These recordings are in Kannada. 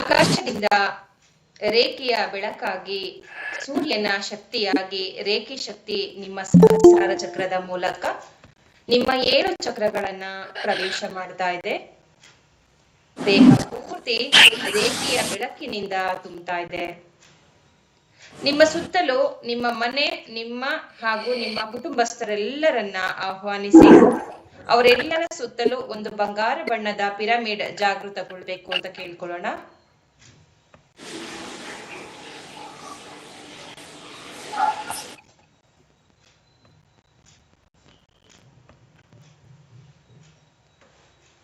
ಆಕಾಶದಿಂದ ರೇಖೆಯ ಬೆಳಕಾಗಿ, ಸೂರ್ಯನ ಶಕ್ತಿಯಾಗಿ ರೇಖೆ ಶಕ್ತಿ ನಿಮ್ಮ ಸಹಸ್ರಾರ ಚಕ್ರದ ಮೂಲಕ ನಿಮ್ಮ 7 ಚಕ್ರಗಳನ್ನ ಪ್ರವೇಶ ಮಾಡ್ತಾ ಇದೆ. ದೇಹ ಪೂರ್ತಿ ರೇಖೆಯ ಬೆಳಕಿನಿಂದ ತುಂಬುತ್ತಾ ಇದೆ. ನಿಮ್ಮ ಸುತ್ತಲೂ ನಿಮ್ಮ ಮನೆ, ನಿಮ್ಮ ಹಾಗೂ ನಿಮ್ಮ ಕುಟುಂಬಸ್ಥರೆಲ್ಲರನ್ನ ಆಹ್ವಾನಿಸಿ ಅವರೆಲ್ಲರ ಸುತ್ತಲೂ ಒಂದು ಬಂಗಾರ ಬಣ್ಣದ ಪಿರಮಿಡ್ ಜಾಗೃತಗೊಳ್ಬೇಕು ಅಂತ ಕೇಳ್ಕೊಳ್ಳೋಣ.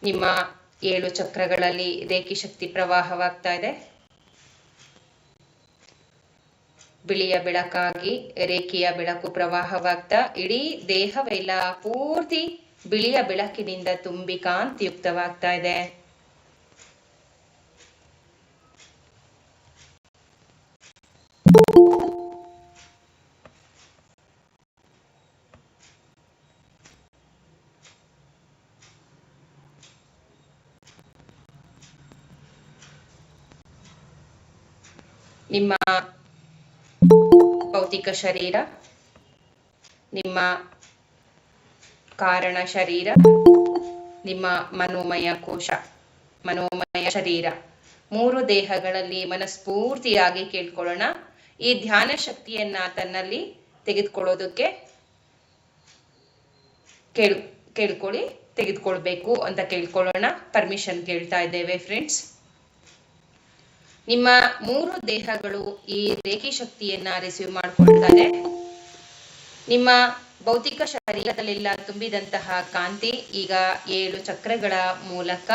ನಿಮ್ಮ 7 ಚಕ್ರಗಳಲ್ಲಿ ರೇಖಿ ಶಕ್ತಿ ಪ್ರವಾಹವಾಗ್ತಾ ಇದೆ. ಬಿಳಿಯ ಬೆಳಕಾಗಿ ರೇಖೆಯ ಬೆಳಕು ಪ್ರವಾಹವಾಗ್ತಾ ಇಡೀ ದೇಹವೆಲ್ಲ ಪೂರ್ತಿ ಬಿಳಿಯ ಬೆಳಕಿನಿಂದ ತುಂಬಿ ಕಾಂತಿಯುಕ್ತವಾಗ್ತಾ ಇದೆ. ನಿಮ್ಮ ಭೌತಿಕ ಶರೀರ, ನಿಮ್ಮ ಕಾರಣ ಶರೀರ, ನಿಮ್ಮ ಮನೋಮಯ ಕೋಶ, ಮನೋಮಯ ಶರೀರ, 3 ದೇಹಗಳಲ್ಲಿ ಮನಸ್ಫೂರ್ತಿಯಾಗಿ ಕೇಳ್ಕೊಳ್ಳೋಣ. ಈ ಧ್ಯಾನ ಶಕ್ತಿಯನ್ನ ತನ್ನಲ್ಲಿ ತೆಗೆದುಕೊಳ್ಳೋದಕ್ಕೆ ತೆಗೆದುಕೊಳ್ಬೇಕು ಅಂತ ಕೇಳ್ಕೊಳ್ಳೋಣ. ಪರ್ಮಿಷನ್ ಕೇಳ್ತಾ ಇದ್ದೇವೆ ಫ್ರೆಂಡ್ಸ್. ನಿಮ್ಮ 3 ದೇಹಗಳು ಈ ರೇಖಿ ಶಕ್ತಿಯನ್ನ ರಿಸೀವ್ ಮಾಡ್ಕೊಳ್ತಾರೆ. ನಿಮ್ಮ ಭೌತಿಕ ಶರೀರದಲ್ಲೆಲ್ಲ ತುಂಬಿದಂತಹ ಕಾಂತಿ ಈಗ 7 ಚಕ್ರಗಳ ಮೂಲಕ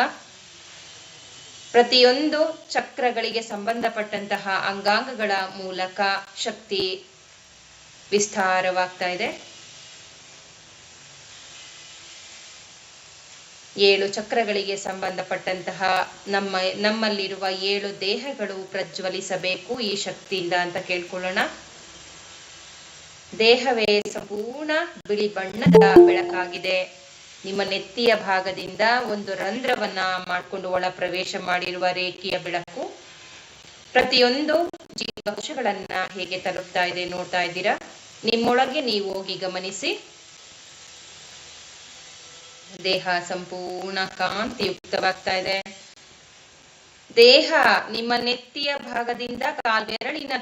ಪ್ರತಿಯೊಂದು ಚಕ್ರಗಳಿಗೆ ಸಂಬಂಧಪಟ್ಟಂತಹ ಅಂಗಾಂಗಗಳ ಮೂಲಕ ಶಕ್ತಿ ವಿಸ್ತಾರವಾಗ್ತಾ ಇದೆ. 7 ಚಕ್ರಗಳಿಗೆ ಸಂಬಂಧಪಟ್ಟಂತಹ ನಮ್ಮಲ್ಲಿರುವ 7 ದೇಹಗಳು ಪ್ರಜ್ವಲಿಸಬೇಕು ಈ ಶಕ್ತಿಯಿಂದ ಅಂತ ಕೇಳ್ಕೊಳ್ಳೋಣ. ದೇಹವೇ ಸಂಪೂರ್ಣ ಬಿಳಿ ಬಣ್ಣದ ಬೆಳಕಾಗಿದೆ. ನಿಮ್ಮ ನೆತ್ತಿಯ ಭಾಗದಿಂದ ಒಂದು ರಂಧ್ರವನ್ನ ಮಾಡಿಕೊಂಡು ಒಳ ಪ್ರವೇಶ ಮಾಡಿರುವ ರೇಖೆಯ ಬೆಳಕು ಪ್ರತಿಯೊಂದು ಜೀವಕೋಶಗಳನ್ನ ಹೇಗೆ ತಲುಪ್ತಾ ಇದೆ ನೋಡ್ತಾ ಇದ್ದೀರಾ. ನಿಮ್ಮೊಳಗೆ ನೀವು ಹೋಗಿ ಗಮನಿಸಿ. ದೇಹ ಸಂಪೂರ್ಣ ಕಾಂತಿಯುಕ್ತವಾಗ್ತಾ ಇದೆ. ದೇಹ ನಿಮ್ಮ ನೆತ್ತಿಯ ಭಾಗದಿಂದ ಕಾಲ್ಬೆರಳಿನ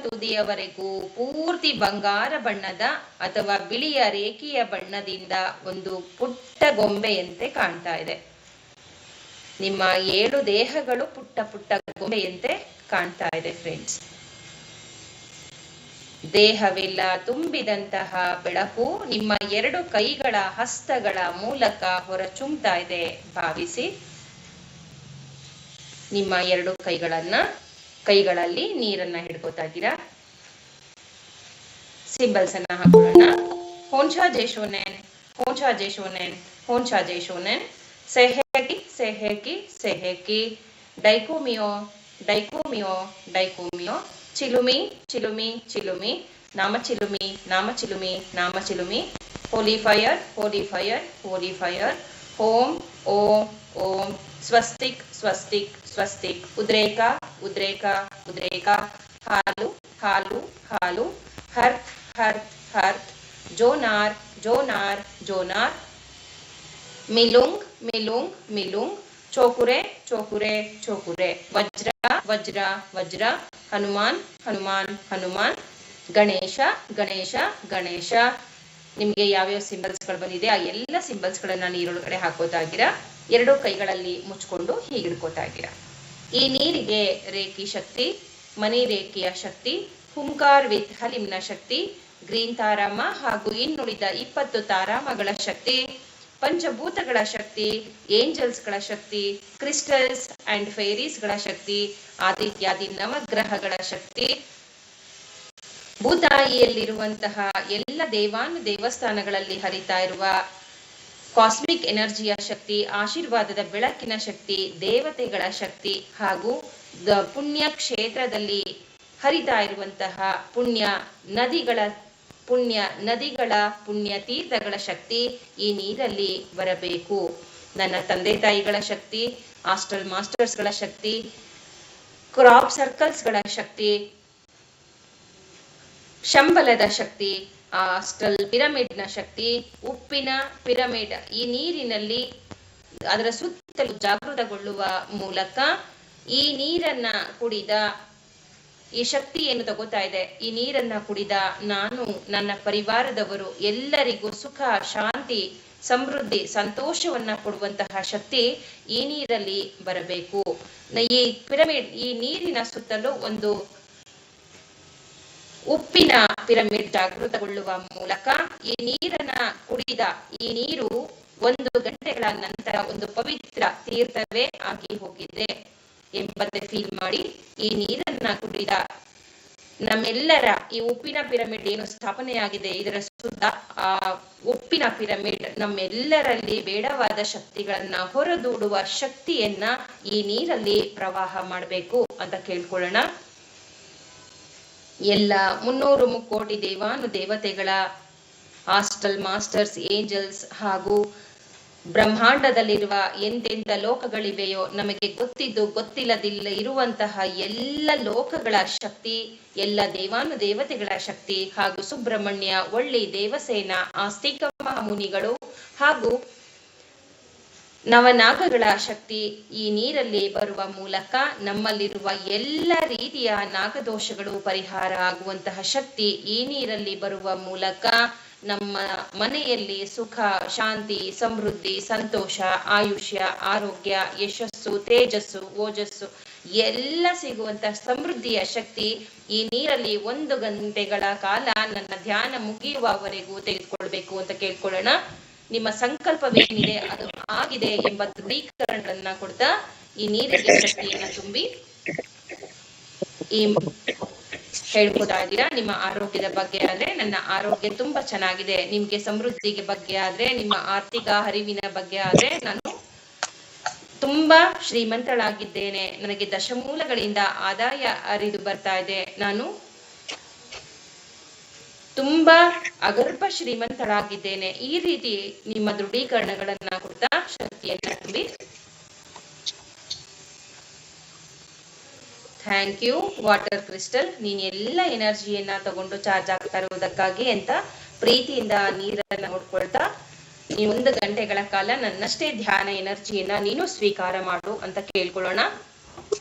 ತುದಿಯವರೆಗೂ ಪೂರ್ತಿ ಬಂಗಾರ ಬಣ್ಣದ ಅಥವಾ ಬಿಳಿಯ ರೇಖೆಯ ಬಣ್ಣದಿಂದ ಒಂದು ಪುಟ್ಟ ಗೊಂಬೆಯಂತೆ ಕಾಣ್ತಾ ಇದೆ. ನಿಮ್ಮ 7 ದೇಹಗಳು ಪುಟ್ಟ ಪುಟ್ಟ ಗೊಂಬೆಯಂತೆ ಕಾಣ್ತಾ ಇದೆ ಫ್ರೆಂಡ್ಸ್. ದೇಹವೆಲ್ಲ ತುಂಬಿದಂತಹ ಬೆಳಕು ನಿಮ್ಮ 2 ಕೈಗಳ ಹಸ್ತಗಳ ಮೂಲಕ ಹೊರಚುಮ್ತಾ ಇದೆ ಭಾವಿಸಿ. ನಿಮ್ಮ 2 ಕೈಗಳಲ್ಲಿ ನೀರನ್ನ ಹಿಡ್ಕೋತಾ ಇದ್ದೀರಾ. ಸಿಂಬಲ್ಸ್ ಅನ್ನ ಹಾಕೊಳ್ಳೋಣ. ಹೋಂಚಾ ಜೇಶೋನೆನ್, ಹೋಂಚಾ ಜೇಶೋನೆನ್, ಹೋಂಚಾ ಜೇಶೋನೆನ್, ಸೆಹೆಕಿ ಸೆಹೆಕಿ ಸೆಹೆಕಿ, ಡೈಕೋಮಿಯೋ ಡೈಕೋಮಿಯೋ ಡೈಕೋಮಿಯೋ, ಚಿಲುಮಿ ಚಿಲುಮಿ ಚಿಲುಮಿ, ನಾಮ ಚಿಲುಮಿ ನಾಮ ಚಿಲುಮಿ ನಾಮ ಚಿಲುಮಿ, holy fire holy fire holy fire, ಓಂ ಓಂ ಓಂ, ಸ್ವಸ್ತಿಕ್ ಸ್ವಸ್ತಿಕ್ ಸ್ವಸ್ತಿಕ್, ಉದ್ರೇಕ ಉದ್ರೇಕ ಉದ್ರೇಕ, ಹಾಲು ಹಾಲು ಹಾಲು, ಹರ್ತ್ ಹರ್ತ್ ಹರ್ತ್, ಜೋನಾರ್ ಜೋನಾರ್ ಜೋನಾರ್, ಮಿಲುಂಗ್ ಮಿಲುಂಗ್ ಮಿಲುಂಗ್, ಚೋಕುರೆ ಚೋಕುರೆ ಚೋಕುರೆ, ವಜ್ರ ವಜ್ರ ವಜ್ರ, ಹನುಮಾನ್ ಹನುಮಾನ್ ಹನುಮಾನ್, ಗಣೇಶ ಗಣೇಶ ಗಣೇಶ. ನಿಮ್ಗೆ ಯಾವ್ಯಾವ ಸಿಂಬಲ್ಸ್ಗಳು ಬಂದಿದೆ ಆ ಎಲ್ಲ ಸಿಂಬಲ್ಸ್ಗಳನ್ನ ನೀರೊಳಗಡೆ ಹಾಕೋತಾ ಇದ್ದೀರಾ. 2 ಕೈಗಳಲ್ಲಿ ಮುಚ್ಕೊಂಡು ಹೀಗೆ ಹಿಡ್ಕೋತಾ ಇದ್ದೀರಾ. ಈ ನೀರಿಗೆ ರೇಖಿ ಶಕ್ತಿ, ಮನಿ ರೇಖೆಯ ಶಕ್ತಿ, ಹುಂಕಾರ್ ವಿತ್ ಹಲಿಮ್ನ ಶಕ್ತಿ, ಗ್ರೀನ್ ತಾರಾಮ ಹಾಗೂ ಇನ್ನುಳಿದ 20 ತಾರಾಮಗಳ ಶಕ್ತಿ, ಪಂಚಭೂತಗಳ ಶಕ್ತಿ, ಏಂಜಲ್ಸ್ಗಳ ಶಕ್ತಿ, ಕ್ರಿಸ್ಟಲ್ಸ್ ಅಂಡ್ ಫೇರೀಸ್ಗಳ ಶಕ್ತಿ, ಆದಿತ್ಯಾದಿ ನವಗ್ರಹಗಳ ಶಕ್ತಿ, ಭೂತಾಯಿಯಲ್ಲಿರುವಂತಹ ಎಲ್ಲ ದೇವಸ್ಥಾನಗಳಲ್ಲಿ ಹರಿತಾ ಇರುವ ಕಾಸ್ಮಿಕ್ ಎನರ್ಜಿಯ ಶಕ್ತಿ, ಆಶೀರ್ವಾದದ ಬೆಳಕಿನ ಶಕ್ತಿ, ದೇವತೆಗಳ ಶಕ್ತಿ ಹಾಗೂ ಪುಣ್ಯ ಕ್ಷೇತ್ರದಲ್ಲಿ ಹರಿತಾ ಇರುವಂತಹ ಪುಣ್ಯ ನದಿಗಳ ಪುಣ್ಯ ತೀರ್ಥಗಳ ಶಕ್ತಿ ಈ ನೀರಲ್ಲಿ ಬರಬೇಕು. ನನ್ನ ತಂದೆ ತಾಯಿಗಳ ಶಕ್ತಿ, ಆಸ್ಟ್ರಲ್ ಮಾಸ್ಟರ್ಸ್ಗಳ ಶಕ್ತಿ, ಕ್ರಾಪ್ ಸರ್ಕಲ್ಸ್ಗಳ ಶಕ್ತಿ, ಶಂಬಲದ ಶಕ್ತಿ, ಆಸ್ಟಲ್ ಪಿರಮಿಡ್ನ ಶಕ್ತಿ, ಉಪ್ಪಿನ ಪಿರಮಿಡ್ ಈ ನೀರಿನಲ್ಲಿ ಅದರ ಸುತ್ತಲೂ ಜಾಗೃತಗೊಳ್ಳುವ ಮೂಲಕ ಈ ನೀರನ್ನ ಕುಡಿದ ಈ ಶಕ್ತಿ ಏನು ತಗೋತಾ ಇದೆ, ಈ ನೀರನ್ನ ಕುಡಿದ ನಾನು, ನನ್ನ ಪರಿವಾರದವರು ಎಲ್ಲರಿಗೂ ಸುಖ, ಶಾಂತಿ, ಸಮೃದ್ಧಿ, ಸಂತೋಷವನ್ನ ಕೊಡುವಂತಹ ಶಕ್ತಿ ಈ ನೀರಲ್ಲಿ ಬರಬೇಕು. ಈ ಪಿರಮಿಡ್, ಈ ನೀರಿನ ಸುತ್ತಲೂ ಒಂದು ಉಪ್ಪಿನ ಪಿರಮಿಡ್ ಜಾಗೃತಗೊಳ್ಳುವ ಮೂಲಕ ಈ ನೀರನ್ನ ಕುಡಿದ ಈ ನೀರು 1 ಗಂಟೆಗಳ ನಂತರ ಒಂದು ಪವಿತ್ರ ತೀರ್ಥವೇ ಆಗಿ ಹೋಗಿದೆ ಎಂಬಂತೆ ಫೀಲ್ ಮಾಡಿ ಈ ನೀರನ್ನ ಕುಡಿದ ನಮ್ಮೆಲ್ಲರ ಈ ಉಪ್ಪಿನ ಪಿರಮಿಡ್ ಏನು ಸ್ಥಾಪನೆಯಾಗಿದೆ ಇದರ ಸುತ್ತ ಆ ಉಪ್ಪಿನ ಪಿರಮಿಡ್ ನಮ್ಮೆಲ್ಲರಲ್ಲಿ ಬೇಡವಾದ ಶಕ್ತಿಗಳನ್ನ ಹೊರದೂಡುವ ಶಕ್ತಿಯನ್ನ ಈ ನೀರಲ್ಲಿ ಪ್ರವಾಹ ಮಾಡಬೇಕು ಅಂತ ಕೇಳ್ಕೊಳ್ಳೋಣ. ಎಲ್ಲ 300 ಮುಕ್ಕೋಟಿ ದೇವಾನು ದೇವತೆಗಳ ಆಸ್ಟಲ್ ಮಾಸ್ಟರ್ಸ್, ಏಂಜಲ್ಸ್ ಹಾಗೂ ಬ್ರಹ್ಮಾಂಡದಲ್ಲಿರುವ ಎಂತೆಂಥ ಲೋಕಗಳಿವೆಯೋ, ನಮಗೆ ಗೊತ್ತಿದ್ದು ಗೊತ್ತಿಲ್ಲದಿಲ್ಲ ಇರುವಂತಹ ಎಲ್ಲ ಲೋಕಗಳ ಶಕ್ತಿ, ಎಲ್ಲ ದೇವಾನು ದೇವತೆಗಳ ಶಕ್ತಿ ಹಾಗೂ ಸುಬ್ರಹ್ಮಣ್ಯ, ಒಳ್ಳಿ, ದೇವಸೇನ, ಆಸ್ತಿಕ ಮಹಾಮುನಿಗಳು ಹಾಗೂ ನವನಾಗಗಳ ಶಕ್ತಿ ಈ ನೀರಲ್ಲಿ ಬರುವ ಮೂಲಕ ನಮ್ಮಲ್ಲಿರುವ ಎಲ್ಲ ರೀತಿಯ ನಾಗದೋಷಗಳು ಪರಿಹಾರ ಆಗುವಂತಹ ಶಕ್ತಿ ಈ ನೀರಲ್ಲಿ ಬರುವ ಮೂಲಕ ನಮ್ಮ ಮನೆಯಲ್ಲಿ ಸುಖ, ಶಾಂತಿ, ಸಮೃದ್ಧಿ, ಸಂತೋಷ, ಆಯುಷ್ಯ, ಆರೋಗ್ಯ, ಯಶಸ್ಸು, ತೇಜಸ್ಸು, ಓಜಸ್ಸು ಎಲ್ಲ ಸಿಗುವಂತ ಸಮೃದ್ಧಿಯ ಶಕ್ತಿ ಈ ನೀರಲ್ಲಿ 1 ಗಂಟೆಗಳ ಕಾಲ ನನ್ನ ಧ್ಯಾನ ಮುಗಿಯುವವರೆಗೂ ತೆಗೆದುಕೊಳ್ಬೇಕು ಅಂತ ಕೇಳ್ಕೊಳ್ಳೋಣ. ನಿಮ್ಮ ಸಂಕಲ್ಪವೇನಿದೆ ಅದು ಆಗಿದೆ ಎಂಬ ದೃಢೀಕರಣಗಳನ್ನ ಕೊಡ್ತಾ ಈ ನೀರಿಗೆ ಶಕ್ತಿಯನ್ನ ತುಂಬಿ ಈ ಹೇಳ್ಬೋದಾ ಇದ್ದೀರಾ. ನಿಮ್ಮ ಆರೋಗ್ಯದ ಬಗ್ಗೆ ಆದ್ರೆ ನನ್ನ ಆರೋಗ್ಯ ತುಂಬಾ ಚೆನ್ನಾಗಿದೆ, ನಿಮ್ಗೆ ಸಮೃದ್ಧಿಗೆ ಬಗ್ಗೆ ಆದ್ರೆ, ನಿಮ್ಮ ಆರ್ಥಿಕ ಹರಿವಿನ ಬಗ್ಗೆ ಆದ್ರೆ ನಾನು ತುಂಬಾ ಶ್ರೀಮಂತಳಾಗಿದ್ದೇನೆ, ನನಗೆ ದಶಮೂಲಗಳಿಂದ ಆದಾಯ ಹರಿದು ಬರ್ತಾ ಇದೆ, ನಾನು ತುಂಬಾ ಅಗರ್ಭ ಶ್ರೀಮಂತಳಾಗಿದ್ದೇನೆ. ಈ ರೀತಿ ನಿಮ್ಮ ದೃಢೀಕರಣಗಳನ್ನ ಕೊಡ್ತಾ ಶಕ್ತಿಯನ್ನ ತುಂಬಿ. ಥ್ಯಾಂಕ್ ಯು ವಾಟರ್ ಕ್ರಿಸ್ಟಲ್, ನೀನ್ ಎಲ್ಲ ಎನರ್ಜಿಯನ್ನ ತಗೊಂಡು ಚಾರ್ಜ್ ಆಗ್ತಾ ಇರುವುದಕ್ಕಾಗಿ ಅಂತ ಪ್ರೀತಿಯಿಂದ ನೀರನ್ನ ನೋಡ್ಕೊಳ್ತಾ ಈ 1 ಗಂಟೆಗಳ ಕಾಲ ನನ್ನಷ್ಟೇ ಧ್ಯಾನ ಎನರ್ಜಿಯನ್ನ ನೀನು ಸ್ವೀಕಾರ ಮಾಡು ಅಂತ ಕೇಳ್ಕೊಳ್ಳೋಣ.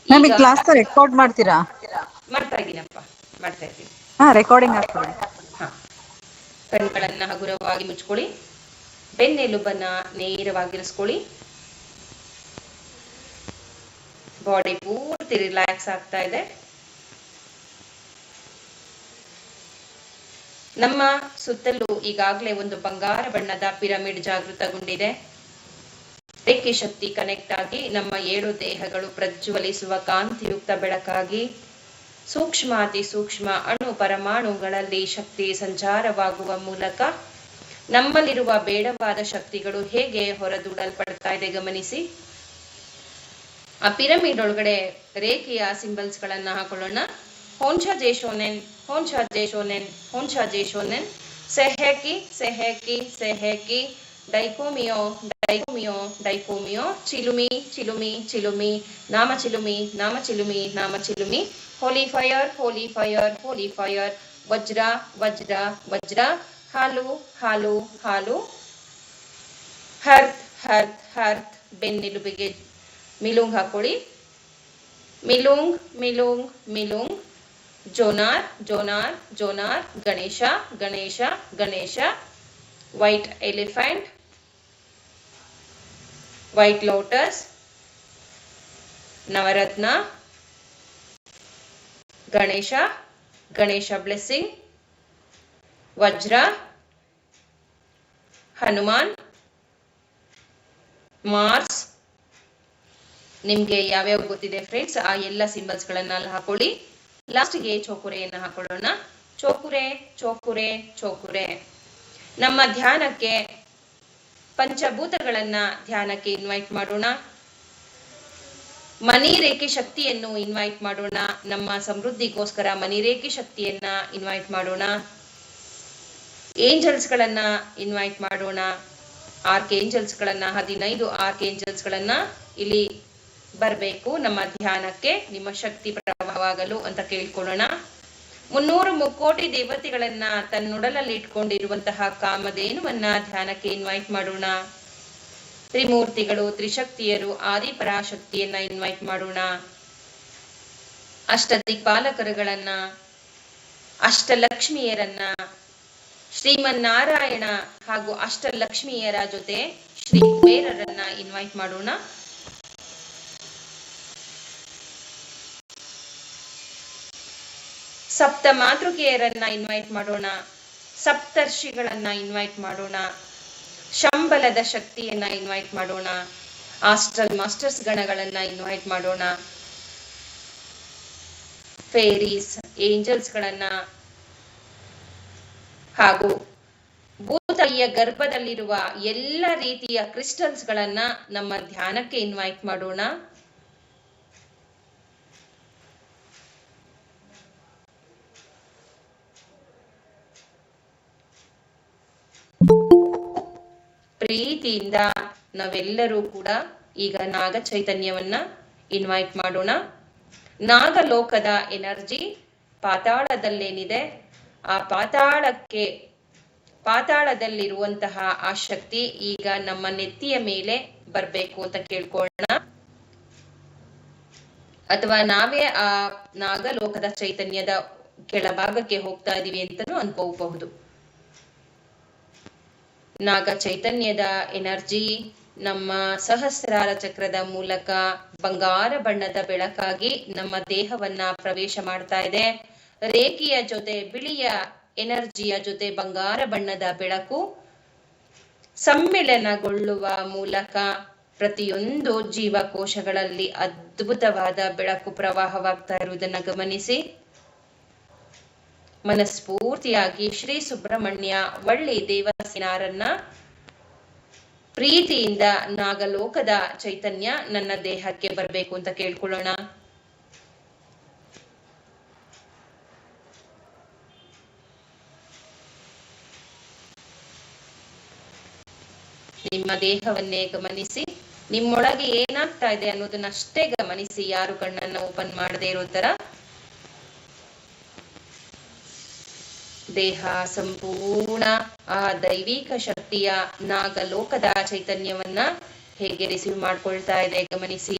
ರೆಕಾರ್ಡ್ ಮಾಡ್ತೀರಾ? ಮಾಡ್ತಾ ಇದ್ದೀನಪ್ಪ, ಮಾಡ್ತಾ ಇದ್ದೀನಿ. ರೆಕಾರ್ಡಿಂಗ್ ಆಗ್ತದೆ. ಕಣ್ಗಳನ್ನ ಹಗುರವಾಗಿ ಮುಚ್ಕೊಳ್ಳಿ, ಬೆನ್ನೆಲುಬನ್ನ ನೇರವಾಗಿರಿಸ್ಕೊಳ್ಳಿ, ಬಾಡಿ ಪೂರ್ತಿ ರಿಲ್ಯಾಕ್ಸ್ ಆಗ್ತಾ ಇದೆ. ನಮ್ಮ ಸುತ್ತಲೂ ಈಗಾಗಲೇ ಒಂದು ಬಂಗಾರ ಬಣ್ಣದ ಪಿರಮಿಡ್ ಜಾಗೃತಗೊಂಡಿದೆ. ರೇಖೆ ಶಕ್ತಿ ಕನೆಕ್ಟ್ ಆಗಿ ನಮ್ಮ 7 ದೇಹಗಳು ಪ್ರಜ್ವಲಿಸುವ ಕಾಂತಿಯುಕ್ತ ಬೆಳಕಾಗಿ ಸೂಕ್ಷ್ಮಾತಿ ಸೂಕ್ಷ್ಮ ಅಣು ಪರಮಾಣುಗಳಲ್ಲಿ ಶಕ್ತಿ ಸಂಚಾರವಾಗುವ ಮೂಲಕ ನಮ್ಮಲ್ಲಿರುವ ಬೇಡವಾದ ಶಕ್ತಿಗಳು ಹೇಗೆ ಹೊರದೂಡಲ್ಪಡ್ತಾ ಇದೆ ಗಮನಿಸಿ. ಆ ಪಿರಮಿಡ್ ಒಳಗಡೆ ರೇಖೆಯ ಸಿಂಬಲ್ಸ್ ಗಳನ್ನ ಹಾಕೊಳ್ಳೋಣ. ಹೋಂಚಾ ಜೇಶೋನೆನ್, ಹೋಂಚಾ ಜೇಶೋನೆನ್, ಹೋಂಚಾ ಜೇಶೋನೆನ್, ಸೆಹೆಕಿ ಸೆಹೆಕಿ ಸೆಹೆಕಿ, ಡೈಕೋಮಿಯೋ ಡೈಕೋಮಿಯೋ ಡೈಕೋಮಿಯೋ, ಚಿಲುಮಿ ಚಿಲುಮಿ ಚಿಲುಮಿ, ನಾಮ ಚಿಲುಮಿ ನಾಮ ಚಿಲುಮಿ ನಾಮ ಚಿಲುಮಿ, holy fire holy fire holy fire, ವಜ್ರ ವಜ್ರ ವಜ್ರ, ಹಾಲು ಹಾಲು ಹಾಲು, ಹರ್ತ್ ಹರ್ತ್ ಹರ್ತ್, ಬೆನ್ನೆಲುಬಿಗೆ ಮಿಲುಂಗ್ ಹಾಕೊಳ್ಳಿ, ಮಿಲುಂಗ್ ಮಿಲುಂಗ್ ಮಿಲುಂಗ್, ಜೋನಾರ್ ಜೋನಾರ್ ಜೋನಾರ್, Ganesha Ganesha Ganesha, white elephant, white lotus, ನವರತ್ನ, ಗಣೇಶ ಗಣೇಶ ಬ್ಲೆಸ್ಸಿಂಗ್, ವಜ್ರ, ಹನುಮಾನ್, ಮಾರ್ಸ್. ನಿಮ್ಗೆ ಯಾವ್ಯಾವ ಗೊತ್ತಿದೆ ಫ್ರೆಂಡ್ಸ್ ಆ ಎಲ್ಲ ಸಿಂಬಲ್ಸ್ ಗಳನ್ನ ಹಾಕೊಳ್ಳಿ. ಲಾಸ್ಟ್ಗೆ ಚೋಕುರೆಯನ್ನ ಹಾಕೊಳ್ಳೋಣ. ಚೋಕುರೆ ಚೋಕುರೆ ಚೋಕುರೆ. ನಮ್ಮ ಧ್ಯಾನಕ್ಕೆ ಪಂಚಭೂತಗಳನ್ನ ಧ್ಯಾನಕ್ಕೆ ಇನ್ವೈಟ್ ಮಾಡೋಣ. ಮನಿ ರೇಖೆ ಶಕ್ತಿಯನ್ನು ಇನ್ವೈಟ್ ಮಾಡೋಣ. ನಮ್ಮ ಸಮೃದ್ಧಿಗೋಸ್ಕರ ಮನಿ ರೇಖೆ ಶಕ್ತಿಯನ್ನ ಇನ್ವೈಟ್ ಮಾಡೋಣ. ಏಂಜಲ್ಸ್ ಗಳನ್ನ ಇನ್ವೈಟ್ ಮಾಡೋಣ. ಆರ್ಕ್ ಏಂಜಲ್ಸ್ ಗಳನ್ನ 15 ಆರ್ಕ್ ಏಂಜಲ್ಸ್ ಗಳನ್ನ ಇಲ್ಲಿ ಬರಬೇಕು ನಮ್ಮ ಧ್ಯಾನಕ್ಕೆ, ನಿಮ್ಮ ಶಕ್ತಿ ಪ್ರಭಾವವಾಗಲು ಅಂತ ಕೇಳ್ಕೊಳ್ಳೋಣ. 300 ಮುಕ್ಕೋಟಿ ದೇವತೆಗಳನ್ನ ತನ್ನೊಡಲಲ್ಲಿ ಇಟ್ಕೊಂಡಿರುವಂತಹ ಕಾಮಧೇನುವನ್ನ ಧ್ಯಾನಕ್ಕೆ ಇನ್ವೈಟ್ ಮಾಡೋಣ. ತ್ರಿಮೂರ್ತಿಗಳು, ತ್ರಿಶಕ್ತಿಯರು, ಆದಿಪರಾಶಕ್ತಿಯನ್ನ ಇನ್ವೈಟ್ ಮಾಡೋಣ. ಅಷ್ಟದಿಕ್ಪಾಲಕರುಗಳನ್ನ, ಅಷ್ಟಲಕ್ಷ್ಮಿಯರನ್ನ, ಶ್ರೀಮನ್ನಾರಾಯಣ ಹಾಗೂ ಅಷ್ಟಲಕ್ಷ್ಮಿಯರ ಜೊತೆ ಶ್ರೀ ಕುಬೇರರನ್ನ ಇನ್ವೈಟ್ ಮಾಡೋಣ. ಸಪ್ತ ಮಾತೃಕೆಯರನ್ನ ಇನ್ವೈಟ್ ಮಾಡೋಣ. ಸಪ್ತರ್ಷಿಗಳನ್ನ ಇನ್ವೈಟ್ ಮಾಡೋಣ. ಶಂಬಲದ ಶಕ್ತಿಯನ್ನ ಇನ್ವೈಟ್ ಮಾಡೋಣ. ಆಸ್ಟ್ರಲ್ ಮಾಸ್ಟರ್ಸ್ ಗಣಗಳನ್ನ ಇನ್ವೈಟ್ ಮಾಡೋಣ. ಫೇರೀಸ್, ಏಂಜಲ್ಸ್ ಗಳನ್ನ ಹಾಗೂ ಭೂತಾಯಿಯ ಗರ್ಭದಲ್ಲಿರುವ ಎಲ್ಲ ರೀತಿಯ ಕ್ರಿಸ್ಟಲ್ಸ್ ಗಳನ್ನ ನಮ್ಮ ಧ್ಯಾನಕ್ಕೆ ಇನ್ವೈಟ್ ಮಾಡೋಣ. ಪ್ರೀತಿಯಿಂದ ನಾವೆಲ್ಲರೂ ಕೂಡ ಈಗ ನಾಗ ಚೈತನ್ಯವನ್ನ ಇನ್ವೈಟ್ ಮಾಡೋಣ. ನಾಗಲೋಕದ ಎನರ್ಜಿ ಪಾತಾಳದಲ್ಲೇನಿದೆ, ಆ ಪಾತಾಳದಲ್ಲಿರುವಂತಹ ಆ ಶಕ್ತಿ ಈಗ ನಮ್ಮ ನೆತ್ತಿಯ ಮೇಲೆ ಬರಬೇಕು ಅಂತ ಕೇಳ್ಕೊಳ್ಳೋಣ. ಅಥವಾ ನಾವೇ ಆ ನಾಗಲೋಕದ ಚೈತನ್ಯದ ಕೆಳಭಾಗಕ್ಕೆ ಹೋಗ್ತಾ ಇದೀವಿ ಅಂತಾನೂ ಅನ್ಕೋಬಹುದು. ನಾಗ ಚೈತನ್ಯದ ಎನರ್ಜಿ ನಮ್ಮ ಸಹಸ್ರಾರ ಚಕ್ರದ ಮೂಲಕ ಬಂಗಾರ ಬಣ್ಣದ ಬೆಳಕಾಗಿ ನಮ್ಮ ದೇಹವನ್ನ ಪ್ರವೇಶ ಮಾಡ್ತಾ ಇದೆ. ರೇಖೆಯ ಜೊತೆ ಬಿಳಿಯ ಎನರ್ಜಿಯ ಜೊತೆ ಬಂಗಾರ ಬಣ್ಣದ ಬೆಳಕು ಸಮ್ಮಿಲನಗೊಳ್ಳುವ ಮೂಲಕ ಪ್ರತಿಯೊಂದು ಜೀವಕೋಶಗಳಲ್ಲಿ ಅದ್ಭುತವಾದ ಬೆಳಕು ಪ್ರವಾಹವಾಗ್ತಾ ಇರುವುದನ್ನು ಗಮನಿಸಿ. ಮನಸ್ಫೂರ್ತಿಯಾಗಿ ಶ್ರೀ ಸುಬ್ರಹ್ಮಣ್ಯ ವಳ್ಳಿ ದೇವಸೇನಾರನ್ನ ಪ್ರೀತಿಯಿಂದ ನಾಗಲೋಕದ ಚೈತನ್ಯ ನನ್ನ ದೇಹಕ್ಕೆ ಬರಬೇಕು ಅಂತ ಕೇಳ್ಕೊಳ್ಳೋಣ. ನಿಮ್ಮ ದೇಹವನ್ನೇ ಗಮನಿಸಿ, ನಿಮ್ಮೊಳಗೆ ಏನಾಗ್ತಾ ಇದೆ ಅನ್ನೋದನ್ನಷ್ಟೇ ಗಮನಿಸಿ, ಯಾರು ಕಣ್ಣನ್ನ ಓಪನ್ ಮಾಡದೇ ಇರೋ ತರ. ದೇಹ ಸಂಪೂರ್ಣ ಆ ದೈವಿಕ ಶಕ್ತಿಯ ನಾಗಲೋಕದ ಚೈತನ್ಯವನ್ನ ಹೇಗೆ ರಿಸೀವ್ ಮಾಡ್ಕೊಳ್ತಾ ಇದೆ ಗಮನಿಸಿ.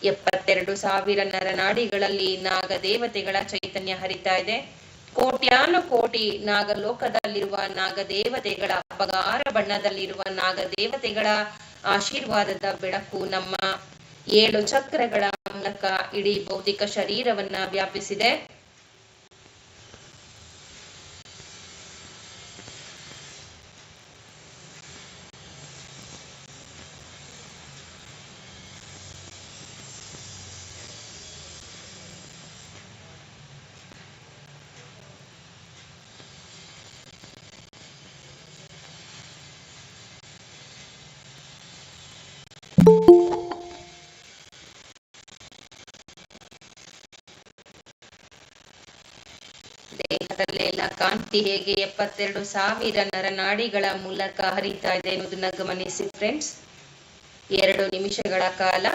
72,000 ನರನಾಡಿಗಳಲ್ಲಿ ನಾಗದೇವತೆಗಳ ಚೈತನ್ಯ ಹರಿತಾ ಇದೆ. ಕೋಟ್ಯಾನು ಕೋಟಿ ನಾಗಲೋಕದಲ್ಲಿರುವ ನಾಗದೇವತೆಗಳ ಬಂಗಾರ ಬಣ್ಣದಲ್ಲಿರುವ ನಾಗದೇವತೆಗಳ ಆಶೀರ್ವಾದದ ಬೆಳಕು ನಮ್ಮ 7 ಚಕ್ರಗಳ ಮೂಲಕ ಇಡೀ ಭೌತಿಕ ಶರೀರವನ್ನ ವ್ಯಾಪಿಸಿದೆ. ದೇಹದಲ್ಲೆಲ್ಲ ಕಾಂತಿ ಹೇಗೆ 72,000 ನರನಾಡಿಗಳ ಮೂಲಕ ಹರಿತಾ ಇದೆ ಅನ್ನೋದನ್ನ ಗಮನಿಸಿ ಫ್ರೆಂಡ್ಸ್. 2 ನಿಮಿಷಗಳ ಕಾಲ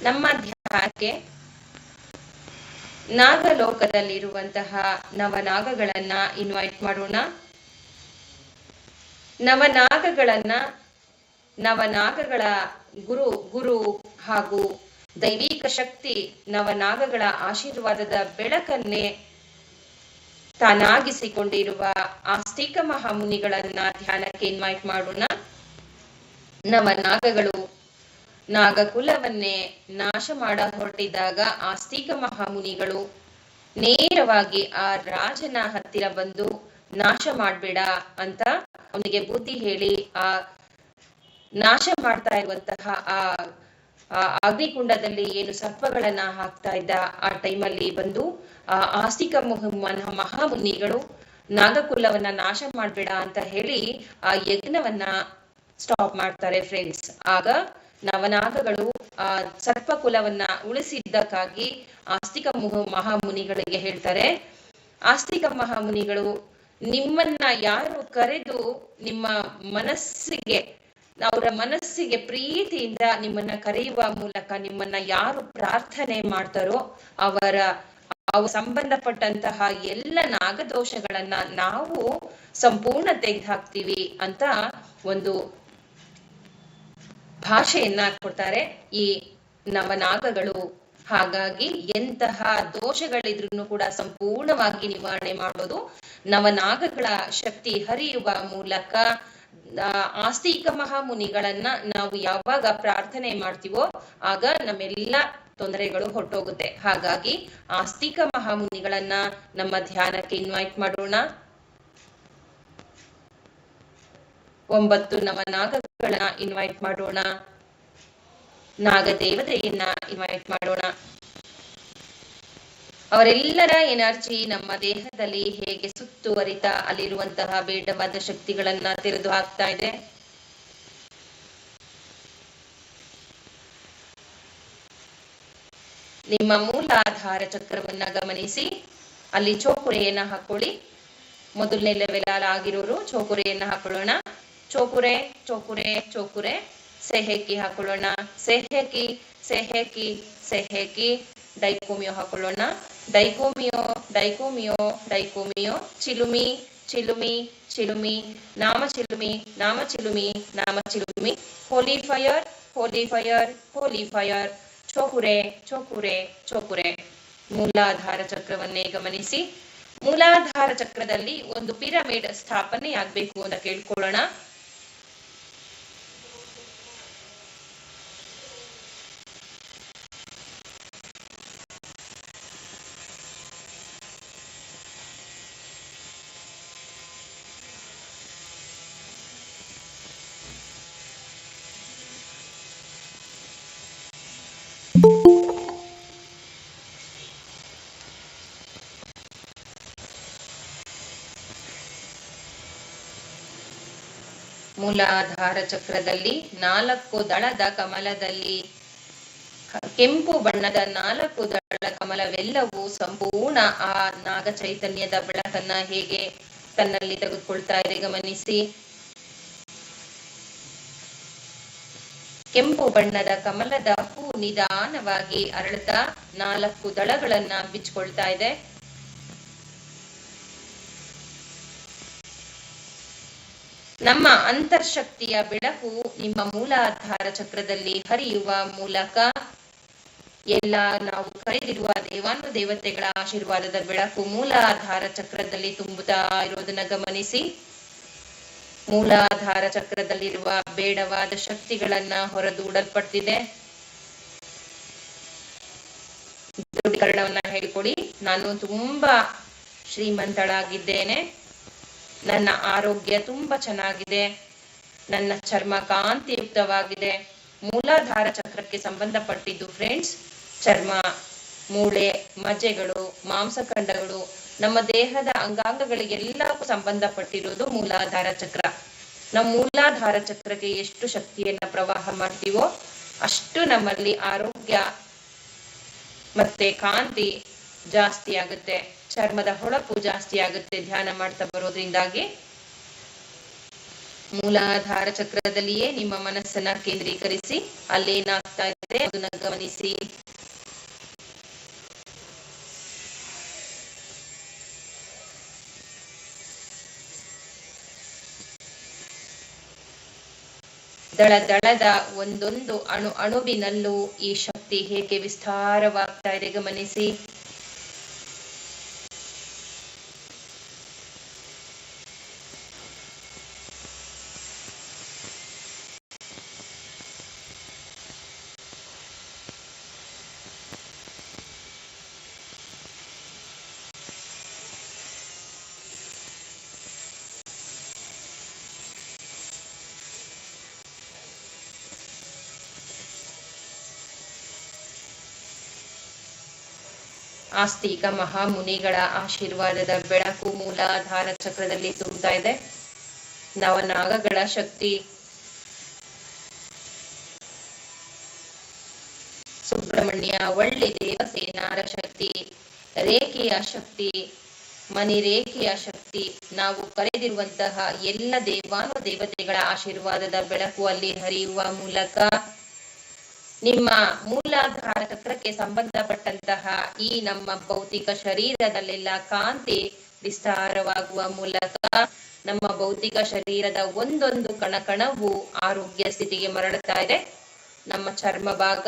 ನಮ್ಮ ಧ್ಯಾನಕ್ಕೆ ನಾಗಲೋಕದಲ್ಲಿರುವಂತಹ ನವನಾಗಗಳನ್ನ ಇನ್ವೈಟ್ ಮಾಡೋಣ. ನವನಾಗಗಳ ಗುರು ಹಾಗೂ ದೈವಿಕ ಶಕ್ತಿ ನವನಾಗಗಳ ಆಶೀರ್ವಾದದ ಬೆಳಕನ್ನೇ ತಾನಾಗಿಸಿಕೊಂಡಿರುವ ಆಸ್ತಿಕ ಮಹಾಮುನಿಗಳನ್ನ ಧ್ಯಾನಕ್ಕೆ ಇನ್ವೈಟ್ ಮಾಡೋಣ. ನವನಾಗಗಳು ನಾಗಕುಲವನ್ನೇ ನಾಶ ಮಾಡ ಹೊರಟಿದ್ದಾಗ ಆಸ್ತಿಕ ಮಹಾಮುನಿಗಳು ನೇರವಾಗಿ ಆ ರಾಜನ ಹತ್ತಿರ ಬಂದು ನಾಶ ಮಾಡ್ಬೇಡ ಅಂತ ಅವನಿಗೆ ಬುದ್ಧಿ ಹೇಳಿ ಆ ನಾಶ ಮಾಡ್ತಾ ಇರುವಂತಹ ಆ ಅಗ್ನಿಕುಂಡದಲ್ಲಿ ಏನು ಸರ್ಪಗಳನ್ನ ಹಾಕ್ತಾ ಇದ್ದ ಆ ಟೈಮಲ್ಲಿ ಬಂದು ಆ ಆಸ್ತಿಕ ಮಹಾಮುನಿಗಳು ನಾಗಕುಲವನ್ನ ನಾಶ ಮಾಡ್ಬೇಡ ಅಂತ ಹೇಳಿ ಆ ಯಜ್ಞವನ್ನ ಸ್ಟಾಪ್ ಮಾಡ್ತಾರೆ ಫ್ರೆಂಡ್ಸ್. ಆಗ ನವನಾಗಗಳು ಆ ಸರ್ಪ ಕುಲವನ್ನ ಉಳಿಸಿದ್ದಕ್ಕಾಗಿ ಆಸ್ತಿಕ ಮಹಾಮುನಿಗಳಿಗೆ ಹೇಳ್ತಾರೆ, ಆಸ್ತಿಕ ಮಹಾಮುನಿಗಳು ನಿಮ್ಮನ್ನ ಯಾರು ಕರೆದು ನಿಮ್ಮ ಮನಸ್ಸಿಗೆ ಅವರ ಮನಸ್ಸಿಗೆ ಪ್ರೀತಿಯಿಂದ ನಿಮ್ಮನ್ನ ಕರೆಯುವ ಮೂಲಕ ನಿಮ್ಮನ್ನ ಯಾರು ಪ್ರಾರ್ಥನೆ ಮಾಡ್ತಾರೋ ಅವು ಸಂಬಂಧಪಟ್ಟಂತಹ ಎಲ್ಲ ನಾಗದೋಷಗಳನ್ನ ನಾವು ಸಂಪೂರ್ಣ ತೆಗೆದುಹಾಕ್ತೀವಿ ಅಂತ ಒಂದು ಭಾಷೆಯನ್ನ ಕೊಡ್ತಾರೆ ಈ ನವನಾಗಗಳು. ಹಾಗಾಗಿ ಎಂತಹ ದೋಷಗಳಿದ್ರೂ ಕೂಡ ಸಂಪೂರ್ಣವಾಗಿ ನಿವಾರಣೆ ಮಾಡೋದು ನವನಾಗಗಳ ಶಕ್ತಿ ಹರಿಯುವ ಮೂಲಕ. ಆಸ್ತಿಕ ಮಹಾಮುನಿಗಳನ್ನ ನಾವು ಯಾವಾಗ ಪ್ರಾರ್ಥನೆ ಮಾಡ್ತೀವೋ ಆಗ ನಮ್ಮೆಲ್ಲ ತೊಂದರೆಗಳು ಹೊರಟೋಗುತ್ತೆ. ಹಾಗಾಗಿ ಆಸ್ತಿಕ ಮಹಾಮುನಿಗಳನ್ನ ನಮ್ಮ ಧ್ಯಾನಕ್ಕೆ ಇನ್ವೈಟ್ ಮಾಡೋಣ. 9 ನವನಾಗಗಳನ್ನ ಇನ್ವೈಟ್ ಮಾಡೋಣ. ನಾಗದೇವತೆಯನ್ನ ಇನ್ವೈಟ್ ಮಾಡೋಣ. ಅವರೆಲ್ಲರ ಎನರ್ಜಿ ನಮ್ಮ ದೇಹದಲ್ಲಿ ಹೇಗೆ ಸುತ್ತುವರಿತಾ ಅಲ್ಲಿರುವಂತಹ ಬೇಡವಾದ ಶಕ್ತಿಗಳನ್ನ ತೆರೆದು ಹಾಕ್ತಾ ಇದೆ. ನಿಮ್ಮ ಮೂಲಾಧಾರ ಚಕ್ರವನ್ನ ಗಮನಿಸಿ, ಅಲ್ಲಿ ಚೋಕುರೆಯನ್ನ ಹಾಕೊಳ್ಳಿ. ಮೊದಲನೇ ಲೆವೆಲ್ ಆಗಿರೋರು ಚೋಕುರೆಯನ್ನ ಹಾಕೊಳ್ಳೋಣ. ಚೋಕುರೆ ಚೋಕುರೆ ಚೋಕುರೆ. ಸೆಹೆಕಿ ಹಾಕೊಳ್ಳೋಣ. ಸೆಹೆಕಿ ಸೆಹೆಕಿ ಸೆಹೆಕಿ. ಡೈಕೋಮಿಯೋ ಹಾಕೊಳ್ಳೋಣ. ಡೈಕೋಮಿಯೋ ಡೈಕೋಮಿಯೋ ಡೈಕೋಮಿಯೋ. ಚಿಲುಮಿ ಚಿಲುಮಿ ಚಿಲುಮಿ. ನಾಮ ಚಿಲುಮಿ ನಾಮ ಚಿಲುಮಿ ನಾಮ ಚಿಲುಮಿ. Holy fire holy fire holy fire. ಚೋಕುರೆ ಚೋಕುರೆ ಚೋಕುರೆ. ಮೂಲಾಧಾರ ಚಕ್ರವನ್ನೇ ಗಮನಿಸಿ. ಮೂಲಾಧಾರ ಚಕ್ರದಲ್ಲಿ ಒಂದು ಪಿರಮಿಡ್ ಸ್ಥಾಪನೆ ಆಗ್ಬೇಕು ಅಂತ ಕೇಳ್ಕೊಳ್ಳೋಣ. ಮೂಲಾಧಾರ ಚಕ್ರದಲ್ಲಿ 4 ದಳದ ಕಮಲದಲ್ಲಿ ಕೆಂಪು ಬಣ್ಣದ 4 ದಳದ ಕಮಲವೆಲ್ಲವೂ ಸಂಪೂರ್ಣ ಆ ನಾಗ ಚೈತನ್ಯದ ಬೆಳಕನ್ನ ಹೇಗೆ ತನ್ನಲ್ಲಿ ತೆಗೆದುಕೊಳ್ತಾ ಇದೆ ಗಮನಿಸಿ. ಕೆಂಪು ಬಣ್ಣದ ಕಮಲದ ಹೂ ನಿಧಾನವಾಗಿ ಅರಳುತ್ತಾ 4 ದಳಗಳನ್ನ ಬಿಚ್ಕೊಳ್ತಾ ಇದೆ. ನಮ್ಮ ಅಂತರ್ಶಕ್ತಿಯ ಬೆಳಕು ನಿಮ್ಮ ಮೂಲಾಧಾರ ಚಕ್ರದಲ್ಲಿ ಹರಿಯುವ ಮೂಲಕ ಎಲ್ಲ ನಾವು ಕರೆದಿರುವ ದೇವಾನುದೇವತೆಗಳ ಆಶೀರ್ವಾದದ ಬೆಳಕು ಮೂಲಾಧಾರ ಚಕ್ರದಲ್ಲಿ ತುಂಬುತ್ತಾ ಇರೋದನ್ನ ಗಮನಿಸಿ. ಮೂಲಾಧಾರ ಚಕ್ರದಲ್ಲಿರುವ ಬೇಡವಾದ ಶಕ್ತಿಗಳನ್ನ ಹೊರದೂಡಲ್ಪಡ್ತಿದೆ. ದೃಢೀಕರಣವನ್ನ ಹೇಳಿಕೊಡಿ. ನಾನು ತುಂಬಾ ಶ್ರೀಮಂತಳಾಗಿದ್ದೇನೆ, ನನ್ನ ಆರೋಗ್ಯ ತುಂಬಾ ಚೆನ್ನಾಗಿದೆ, ನನ್ನ ಚರ್ಮ ಕಾಂತಿಯುಕ್ತವಾಗಿದೆ. ಮೂಲಾಧಾರ ಚಕ್ರಕ್ಕೆ ಸಂಬಂಧಪಟ್ಟಿದ್ದು ಫ್ರೆಂಡ್ಸ್ ಚರ್ಮ, ಮೂಳೆ, ಮಜ್ಜೆಗಳು, ಮಾಂಸಖಂಡಗಳು, ನಮ್ಮ ದೇಹದ ಅಂಗಾಂಗಗಳಿಗೆಲ್ಲಕ್ಕೂ ಸಂಬಂಧಪಟ್ಟಿರೋದು ಮೂಲಾಧಾರ ಚಕ್ರ. ನಮ್ಮ ಮೂಲಾಧಾರ ಚಕ್ರಕ್ಕೆ ಎಷ್ಟು ಶಕ್ತಿಯನ್ನ ಪ್ರವಾಹ ಮಾಡ್ತೀವೋ ಅಷ್ಟು ನಮ್ಮಲ್ಲಿ ಆರೋಗ್ಯ ಮತ್ತೆ ಕಾಂತಿ ಜಾಸ್ತಿ ಆಗುತ್ತೆ, ಚರ್ಮದ ಹೊಳಪು ಜಾಸ್ತಿ ಆಗುತ್ತೆ ಧ್ಯಾನ ಮಾಡ್ತಾ ಬರೋದ್ರಿಂದಾಗಿ. ಮೂಲಾಧಾರ ಚಕ್ರದಲ್ಲಿಯೇ ನಿಮ್ಮ ಮನಸ್ಸನ್ನ ಕೇಂದ್ರೀಕರಿಸಿ, ಅಲ್ಲೇನಾಗ್ತಾ ಇದೆ ಅದನ್ನ ಗಮನಿಸಿ. ದಳ ದಳದ ಒಂದೊಂದು ಅಣುವಿನಲ್ಲೂ ಈ ಶಕ್ತಿ ಹೇಗೆ ವಿಸ್ತಾರವಾಗ್ತಾ ಇದೆ ಗಮನಿಸಿ. ಆಸ್ತಿಕ ಮಹಾಮುನಿಗಳ ಆಶೀರ್ವಾದದ ಬೆಳಕು ಮೂಲಾಧಾರ ಚಕ್ರದಲ್ಲಿ ತುಂಬುತ್ತಾ ಇದೆ. ನವನಾಗಗಳ ಶಕ್ತಿ, ಸುಬ್ರಹ್ಮಣ್ಯ, ಒಳ್ಳೆ ದೇವಸೇನಾರ ಶಕ್ತಿ, ರೇಖೆಯ ಶಕ್ತಿ, ಮಣಿರೇಖೆಯ ಶಕ್ತಿ, ನಾವು ಕರೆದಿರುವಂತಹ ಎಲ್ಲ ದೇವಾನುದೇವತೆಗಳ ಆಶೀರ್ವಾದದ ಬೆಳಕು ಅಲ್ಲಿ ಹರಿಯುವ ಮೂಲಕ ನಿಮ್ಮ ಮೂಲಾಧಾರ ಚಕ್ರಕ್ಕೆ ಸಂಬಂಧಪಟ್ಟಂತಹ ಈ ನಮ್ಮ ಭೌತಿಕ ಶರೀರದಲ್ಲೆಲ್ಲ ಕಾಂತಿ ವಿಸ್ತಾರವಾಗುವ ಮೂಲಕ ನಮ್ಮ ಭೌತಿಕ ಶರೀರದ ಒಂದೊಂದು ಕಣಕಣವು ಆರೋಗ್ಯ ಸ್ಥಿತಿಗೆ ಮರಳುತ್ತಾ ಇದೆ. ನಮ್ಮ ಚರ್ಮ ಭಾಗ,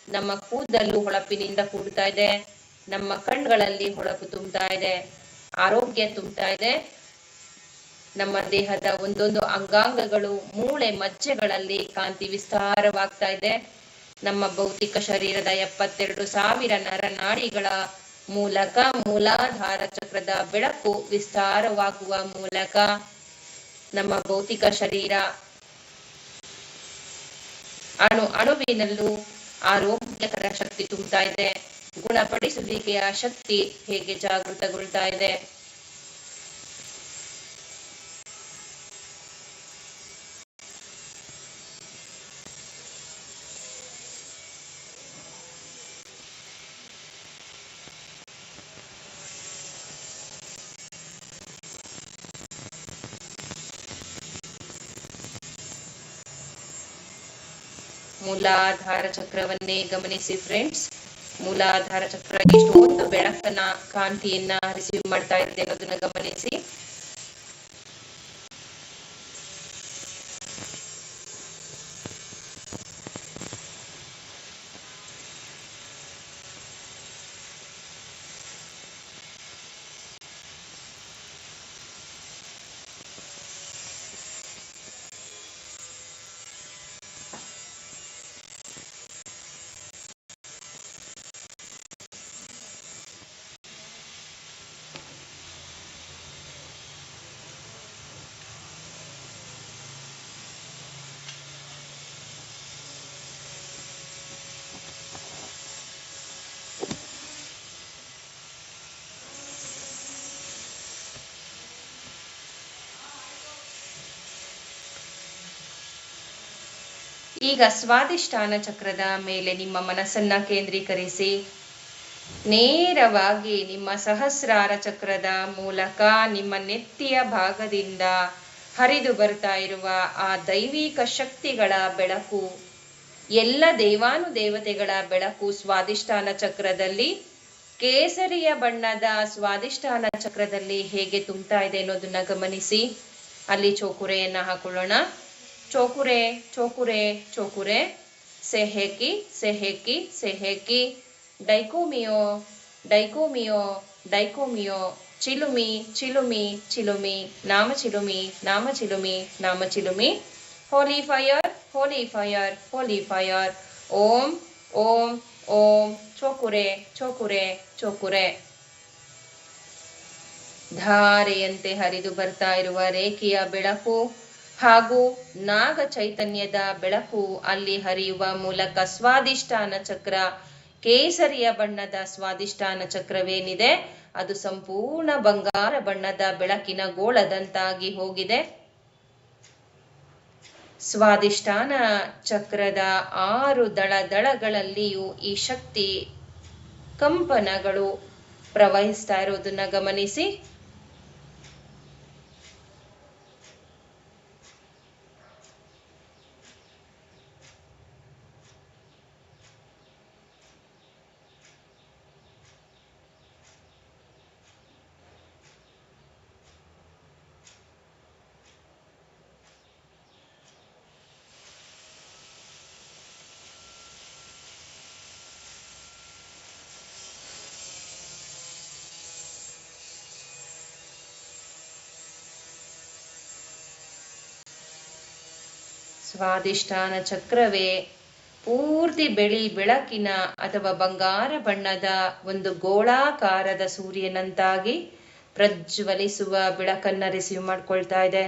ನಮ್ಮ ಕೂದಲು ಹೊಳಪಿನಿಂದ ಕೂಡ್ತಾ ಇದೆ. ನಮ್ಮ ಕಣ್ಗಳಲ್ಲಿ ಹೊಳಪು ತುಂಬ್ತಾ ಇದೆ, ಆರೋಗ್ಯ ತುಂಬ್ತಾ ಇದೆ. ನಮ್ಮ ದೇಹದ ಒಂದೊಂದು ಅಂಗಾಂಗಗಳು, ಮೂಳೆ ಮಜ್ಜೆಗಳಲ್ಲಿ ಕಾಂತಿ ವಿಸ್ತಾರವಾಗ್ತಾ ಇದೆ. ನಮ್ಮ ಭೌತಿಕ ಶರೀರದ 72,000 ನರನಾಡಿಗಳ ಮೂಲಕ ಮೂಲಾಧಾರ ಚಕ್ರದ ಬೆಳಕು ವಿಸ್ತಾರವಾಗುವ ಮೂಲಕ ನಮ್ಮ ಭೌತಿಕ ಶರೀರ ಅಣುವಿನಲ್ಲೂ ಆರೋಗ್ಯಕರ ಶಕ್ತಿ ತುಂಬುತ್ತಾ ಇದೆ. ಗುಣಪಡಿಸುವಿಕೆಯ ಶಕ್ತಿ ಹೇಗೆ ಜಾಗೃತಗೊಳ್ತಾ ಇದೆ. ಮೂಲಾಧಾರ ಚಕ್ರವನ್ನೇ ಗಮನಿಸಿ ಫ್ರೆಂಡ್ಸ್. ಮೂಲಾಧಾರ ಚಕ್ರ ಎಷ್ಟೊಂದು ಬೆಳಕನ್ನ, ಕಾಂತಿಯನ್ನ ರಿಸೀವ್ ಮಾಡ್ತಾ ಇದೆ ಅನ್ನೋದನ್ನ ಗಮನಿಸಿ. ಈಗ ಸ್ವಾದಿಷ್ಠಾನ ಚಕ್ರದ ಮೇಲೆ ನಿಮ್ಮ ಮನಸ್ಸನ್ನ ಕೇಂದ್ರೀಕರಿಸಿ ನೇರವಾಗಿ ನಿಮ್ಮ ಸಹಸ್ರಾರ ಚಕ್ರದ ಮೂಲಕ ನಿಮ್ಮ ನೆತ್ತಿಯ ಭಾಗದಿಂದ ಹರಿದು ಬರ್ತಾ ಇರುವ ಆ ದೈವಿಕ ಶಕ್ತಿಗಳ ಬೆಳಕು, ಎಲ್ಲ ದೇವಾನುದೇವತೆಗಳ ಬೆಳಕು ಸ್ವಾದಿಷ್ಠಾನ ಚಕ್ರದಲ್ಲಿ, ಕೇಸರಿಯ ಬಣ್ಣದ ಸ್ವಾದಿಷ್ಠಾನ ಚಕ್ರದಲ್ಲಿ ಹೇಗೆ ತುಂಬ್ತಾ ಇದೆ ಅನ್ನೋದನ್ನ ಗಮನಿಸಿ. ಅಲ್ಲಿ ಚೋಕುರೆಯನ್ನ ಹಾಕೊಳ್ಳೋಣ. ಚೋಕುರೆ ಚೋಕುರೆ ಚೋಕುರೆ, ಸೆಹೆಕಿ ಸೆಹೆಕಿ ಸೆಹೆಕಿ, ಡೈಕೋಮಿಯೋ ಡೈಕೋಮಿಯೋ ಡೈಕೋಮಿಯೋ, ಚಿಲುಮಿ ಚಿಲುಮಿ ಚಿಲುಮಿ, ನಾಮ ಚಿಲುಮಿ ನಾಮ ಚಿಲುಮಿ ನಾಮ ಚಿಲುಮಿ, holy fire holy fire holy fire, ಓಂ ಓಂ ಓಂ, ಚೋಕುರೆ ಚೋಕುರೆ ಚೋಕುರೆ. ಧಾರೆಯಂತೆ ಹರಿದು ಬರ್ತಾ ಇರುವ ರೇಖೆಯ ಬೆಳಕು ಹಾಗೂ ನಾಗ ಚೈತನ್ಯದ ಬೆಳಕು ಅಲ್ಲಿ ಹರಿಯುವ ಮೂಲಕ ಸ್ವಾದಿಷ್ಠಾನ ಚಕ್ರ, ಕೇಸರಿಯ ಬಣ್ಣದ ಸ್ವಾದಿಷ್ಠಾನ ಚಕ್ರವೇನಿದೆ ಅದು ಸಂಪೂರ್ಣ ಬಂಗಾರ ಬಣ್ಣದ ಬೆಳಕಿನ ಗೋಳದಂತಾಗಿ ಹೋಗಿದೆ. ಸ್ವಾದಿಷ್ಠಾನ ಚಕ್ರದ 6 ದಳಗಳಲ್ಲಿಯೂ ಈ ಶಕ್ತಿ ಕಂಪನಗಳು ಪ್ರವಹಿಸ್ತಾ ಇರೋದನ್ನ ಗಮನಿಸಿ. ಸ್ವಾದಿಷ್ಠಾನ ಚಕ್ರವೇ ಪೂರ್ತಿ ಬೆಳಿ ಬೆಳಕಿನ ಅಥವಾ ಬಂಗಾರ ಬಣ್ಣದ ಒಂದು ಗೋಳಾಕಾರದ ಸೂರ್ಯನಂತಾಗಿ ಪ್ರಜ್ವಲಿಸುವ ಬೆಳಕನ್ನ ರಿಸೀವ್ ಮಾಡ್ಕೊಳ್ತಾ ಇದೆ.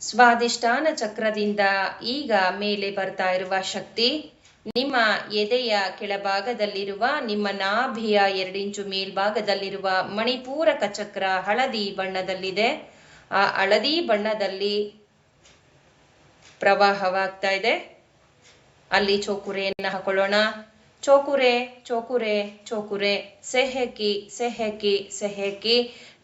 ಸ್ವಾದಿಷ್ಠಾನ ಚಕ್ರದಿಂದ ಈಗ ಮೇಲೆ ಬರ್ತಾ ಇರುವ ಶಕ್ತಿ ನಿಮ್ಮ ಎದೆಯ ಕೆಳಭಾಗದಲ್ಲಿರುವ ನಿಮ್ಮ ನಾಭಿಯ 2 ಇಂಚು ಮೇಲ್ಭಾಗದಲ್ಲಿರುವ ಮಣಿಪೂರಕ ಚಕ್ರ ಹಳದಿ ಬಣ್ಣದಲ್ಲಿದೆ. ಆ ಹಳದಿ ಬಣ್ಣದಲ್ಲಿ ಪ್ರವಾಹವಾಗ್ತಾ ಇದೆ. ಅಲ್ಲಿ ಚೋಕುರೆಯನ್ನು ಹಾಕೊಳ್ಳೋಣ. ಚೋಕುರೆ ಚೋಕುರೆ ಚೋಕುರೆ, ಸೆಹೆಕಿ ಸೆಹೆಕಿ ಸೆಹೆಕಿ,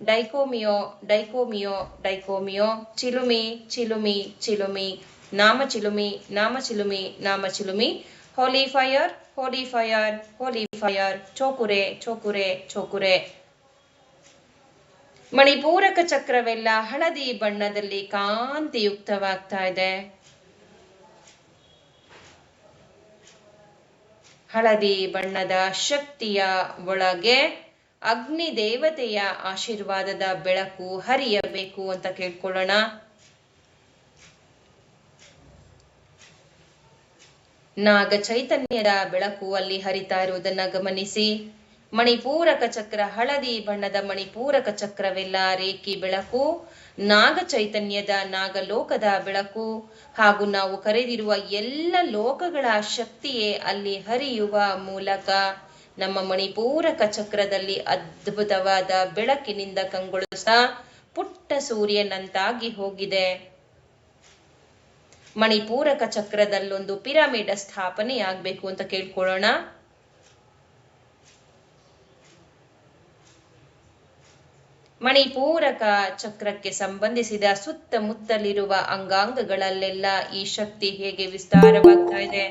ಡೈಕೋಮಿಯೋ ಡೈಕೋಮಿಯೋ ಡೈಕೋಮಿಯೋ, ಚಿಲುಮಿ ಚಿಲುಮಿ ಚಿಲುಮಿ, ನಾಮ ಚಿಲುಮಿ ನಾಮ ಚಿಲುಮಿ ನಾಮ ಚಿಲುಮಿ, holy fire holy fire holy fire, ಚೋಕುರೆ ಚೋಕುರೆ ಚೋಕುರೆ. ಮಣಿಪೂರಕ ಚಕ್ರವೆಲ್ಲ ಹಳದಿ ಬಣ್ಣದಲ್ಲಿ ಕಾಂತಿಯುಕ್ತವಾಗ್ತಾ ಇದೆ. ಹಳದಿ ಬಣ್ಣದ ಶಕ್ತಿಯ ಒಳಗೆ ಅಗ್ನಿ ದೇವತೆಯ ಆಶೀರ್ವಾದದ ಬೆಳಕು ಹರಿಯಬೇಕು ಅಂತ ಕೇಳ್ಕೊಳ್ಳೋಣ. ನಾಗ ಚೈತನ್ಯದ ಬೆಳಕು ಅಲ್ಲಿ ಹರಿತಾ ಇರುವುದನ್ನ ಗಮನಿಸಿ. ಮಣಿಪೂರಕ ಚಕ್ರ ಹಳದಿ ಬಣ್ಣದ ಮಣಿಪೂರಕ ಚಕ್ರವೆಲ್ಲ ರೇಖಿ ಬೆಳಕು, ನಾಗ ಚೈತನ್ಯದ ನಾಗಲೋಕದ ಬೆಳಕು ಹಾಗೂ ನಾವು ಕರೆದಿರುವ ಎಲ್ಲ ಲೋಕಗಳ ಶಕ್ತಿಯೇ ಅಲ್ಲಿ ಹರಿಯುವ ಮೂಲಕ ನಮ್ಮ ಮಣಿಪೂರಕ ಚಕ್ರದಲ್ಲಿ ಅದ್ಭುತವಾದ ಬೆಳಕಿನಿಂದ ಕಂಗೊಳಿಸ್ತಾ ಪುಟ್ಟ ಸೂರ್ಯನಂತಾಗಿ ಹೋಗಿದೆ. ಮಣಿಪೂರಕ ಚಕ್ರದಲ್ಲೊಂದು ಪಿರಮಿಡ್ ಸ್ಥಾಪನೆ ಆಗ್ಬೇಕು ಅಂತ ಕೇಳ್ಕೊಳ್ಳೋಣ. ಮಣಿಪೂರಕ ಚಕ್ರಕ್ಕೆ ಸಂಬಂಧಿಸಿದ ಸುತ್ತಮುತ್ತಲಿರುವ ಅಂಗಾಂಗಗಳಲ್ಲೆಲ್ಲ ಈ ಶಕ್ತಿ ಹೇಗೆ ವಿಸ್ತಾರವಾಗ್ತಾ ಇದೆ.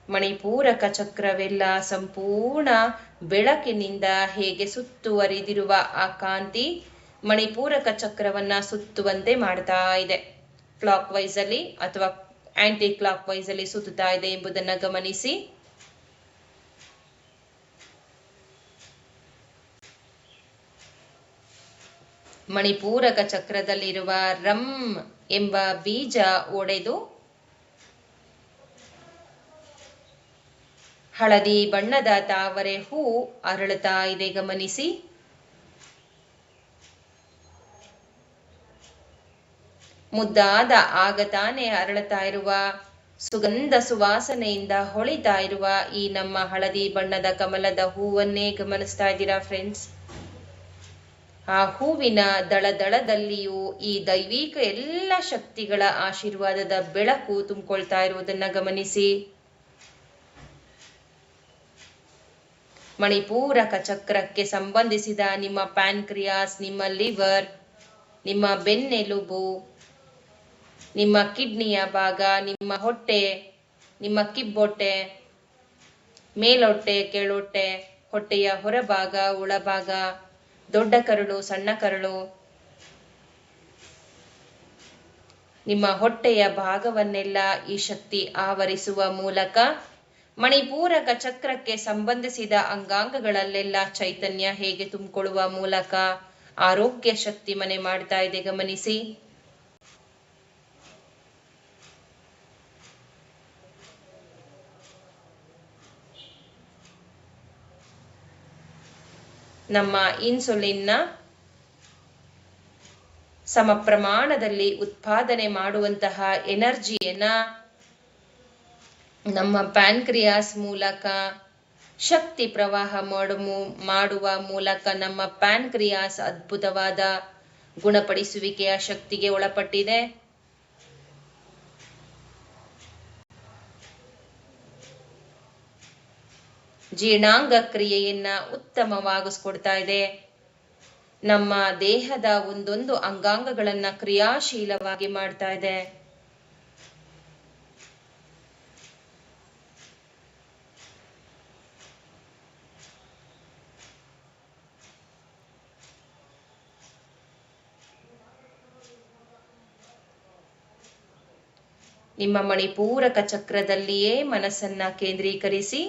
ಮಣಿಪೂರಕ ಚಕ್ರವೆಲ್ಲ ಸಂಪೂರ್ಣ ಬೆಳಕಿನಿಂದ ಹೇಗೆ ಸುತ್ತುವರಿದಿರುವ ಆ ಕಾಂತಿ ಮಣಿಪೂರಕ ಚಕ್ರವನ್ನ ಸುತ್ತುವಂತೆ ಮಾಡ್ತಾ ಇದೆ. ಕ್ಲಾಕ್ ವೈಸ್ ಅಲ್ಲಿ ಅಥವಾ ಆಂಟಿ ಕ್ಲಾಕ್ ವೈಸ್ ಅಲ್ಲಿ ಸುತ್ತುತ್ತಾ ಇದೆ ಎಂಬುದನ್ನ ಗಮನಿಸಿ. ಮಣಿಪೂರಕ ಚಕ್ರದಲ್ಲಿರುವ ರಂ ಎಂಬ ಬೀಜ ಒಡೆದು ಹಳದಿ ಬಣ್ಣದ ತಾವರೆ ಹೂ ಅರಳುತ್ತಾ ಇದೆ ಗಮನಿಸಿ. ಮುದ್ದಾದ ಆಗ ತಾನೇ ಅರಳುತ್ತಾ ಇರುವ ಸುಗಂಧ ಸುವಾಸನೆಯಿಂದ ಹೊಳಿತಾ ಇರುವ ಈ ನಮ್ಮ ಹಳದಿ ಬಣ್ಣದ ಕಮಲದ ಹೂವನ್ನೇ ಗಮನಿಸ್ತಾ ಇದ್ದೀರಾ ಫ್ರೆಂಡ್ಸ್. ಆ ಹೂವಿನ ದಳದಳದಲ್ಲಿಯೂ ಈ ದೈವಿಕ ಎಲ್ಲ ಶಕ್ತಿಗಳ ಆಶೀರ್ವಾದದ ಬೆಳಕು ತುಂಬಿಕೊಳ್ತಾ ಇರುವುದನ್ನ ಗಮನಿಸಿ. ಮಣಿಪೂರಕ ಚಕ್ರಕ್ಕೆ ಸಂಬಂಧಿಸಿದ ನಿಮ್ಮ ಪ್ಯಾನ್ಕ್ರಿಯಾಸ್, ನಿಮ್ಮ ಲಿವರ್, ನಿಮ್ಮ ಬೆನ್ನೆಲುಬು, ನಿಮ್ಮ ಕಿಡ್ನಿಯ ಭಾಗ, ನಿಮ್ಮ ಹೊಟ್ಟೆ, ನಿಮ್ಮ ಕಿಬ್ಬೊಟ್ಟೆ, ಮೇಲೊಟ್ಟೆ, ಕೆಳೊಟ್ಟೆ, ಹೊಟ್ಟೆಯ ಹೊರಭಾಗ, ಒಳಭಾಗ, ದೊಡ್ಡ ಕರಳು, ಸಣ್ಣ ಕರಳು, ನಿಮ್ಮ ಹೊಟ್ಟೆಯ ಭಾಗವನ್ನೆಲ್ಲ ಈ ಶಕ್ತಿ ಆವರಿಸುವ ಮೂಲಕ ಮಣಿಪೂರಕ ಚಕ್ರಕ್ಕೆ ಸಂಬಂಧಿಸಿದ ಅಂಗಾಂಗಗಳಲ್ಲೆಲ್ಲ ಚೈತನ್ಯ ಹೇಗೆ ತುಂಬಿಕೊಳ್ಳುವ ಮೂಲಕ ಆರೋಗ್ಯ ಶಕ್ತಿ ಮನೆ ಮಾಡ್ತಾ ಇದೆ ಗಮನಿಸಿ. ನಮ್ಮ ಇನ್ಸುಲಿನ್ನ ಸಮ ಪ್ರಮಾಣದಲ್ಲಿ ಉತ್ಪಾದನೆ ಮಾಡುವಂತಹ ಎನರ್ಜಿಯನ್ನ ನಮ್ಮ ಪ್ಯಾನ್ಕ್ರಿಯಾಸ್ ಮೂಲಕ ಶಕ್ತಿ ಪ್ರವಾಹ ಮಾಡುವ ಮೂಲಕ ನಮ್ಮ ಪ್ಯಾನ್ಕ್ರಿಯಾಸ್ ಅದ್ಭುತವಾದ ಗುಣಪಡಿಸುವಿಕೆಯ ಶಕ್ತಿಗೆ ಒಳಪಟ್ಟಿದೆ. ಜೀರ್ಣಾಂಗ ಕ್ರಿಯೆಯನ್ನ ಉತ್ತಮವಾಗಿಸ್ಕೊಡ್ತಾ ಇದೆ. ನಮ್ಮ ದೇಹದ ಒಂದೊಂದು ಅಂಗಾಂಗಗಳನ್ನ ಕ್ರಿಯಾಶೀಲವಾಗಿ ಮಾಡ್ತಾ ಇದೆ. ನಿಮ್ಮ ಮಣಿಪೂರಕ ಚಕ್ರದಲ್ಲಿಯೇ ಮನಸ್ಸನ್ನ ಕೇಂದ್ರೀಕರಿಸಿ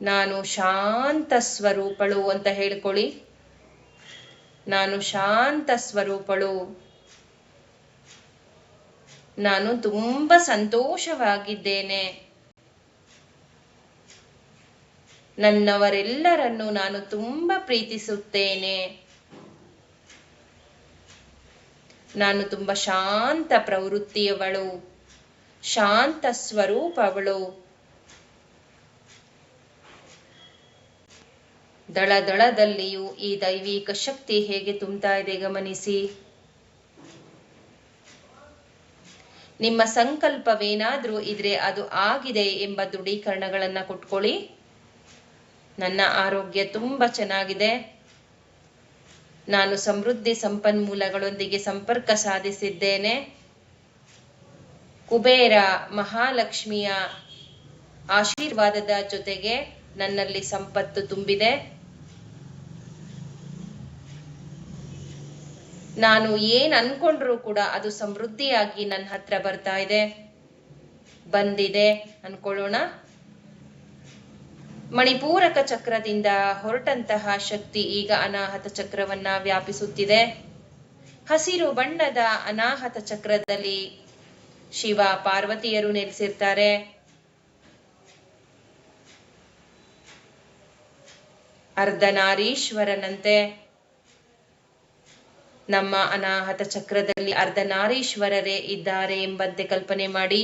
ನಾನು ಶಾಂತ ಸ್ವರೂಪಳು ಅಂತ ಹೇಳ್ಕೊಳ್ಳಿ. ನಾನು ಶಾಂತ ಸ್ವರೂಪಳು, ನಾನು ತುಂಬಾ ಸಂತೋಷವಾಗಿದ್ದೇನೆ, ನನ್ನವರೆಲ್ಲರನ್ನು ನಾನು ತುಂಬಾ ಪ್ರೀತಿಸುತ್ತೇನೆ. ನಾನು ತುಂಬಾ ಶಾಂತ ಪ್ರವೃತ್ತಿಯವಳು, ಶಾಂತ ಸ್ವರೂಪವಳು. ದಳ ದಳದಲ್ಲಿಯೂ ಈ ದೈವಿಕ ಶಕ್ತಿ ಹೇಗೆ ತುಂಬ್ತಾ ಇದೆ ಗಮನಿಸಿ. ನಿಮ್ಮ ಸಂಕಲ್ಪವೇನಾದ್ರೂ ಇದ್ರೆ ಅದು ಆಗಿದೆ ಎಂಬ ದೃಢೀಕರಣಗಳನ್ನ ಕೊಟ್ಕೊಳ್ಳಿ. ನನ್ನ ಆರೋಗ್ಯ ತುಂಬಾ ಚೆನ್ನಾಗಿದೆ, ನಾನು ಸಮೃದ್ಧಿ ಸಂಪನ್ಮೂಲಗಳೊಂದಿಗೆ ಸಂಪರ್ಕ ಸಾಧಿಸಿದ್ದೇನೆ, ಕುಬೇರ ಮಹಾಲಕ್ಷ್ಮಿಯ ಆಶೀರ್ವಾದದ ಜೊತೆಗೆ ನನ್ನಲ್ಲಿ ಸಂಪತ್ತು ತುಂಬಿದೆ, ನಾನು ಏನ್ ಅನ್ಕೊಂಡ್ರೂ ಕೂಡ ಅದು ಸಮೃದ್ಧಿಯಾಗಿ ನನ್ನ ಹತ್ರ ಬರ್ತಾ ಇದೆ, ಬಂದಿದೆ ಅನ್ಕೊಳ್ಳೋಣ. ಮಣಿಪೂರಕ ಚಕ್ರದಿಂದ ಹೊರಟಂತಹ ಶಕ್ತಿ ಈಗ ಅನಾಹತ ಚಕ್ರವನ್ನ ವ್ಯಾಪಿಸುತ್ತಿದೆ. ಹಸಿರು ಬಣ್ಣದ ಅನಾಹತ ಚಕ್ರದಲ್ಲಿ ಶಿವ ಪಾರ್ವತಿಯರು ನೆಲೆಸಿರ್ತಾರೆ. ಅರ್ಧನಾರೀಶ್ವರನಂತೆ ನಮ್ಮ ಅನಾಹತ ಚಕ್ರದಲ್ಲಿ ಅರ್ಧನಾರೀಶ್ವರರೇ ಇದ್ದಾರೆ ಎಂಬಂತೆ ಕಲ್ಪನೆ ಮಾಡಿ.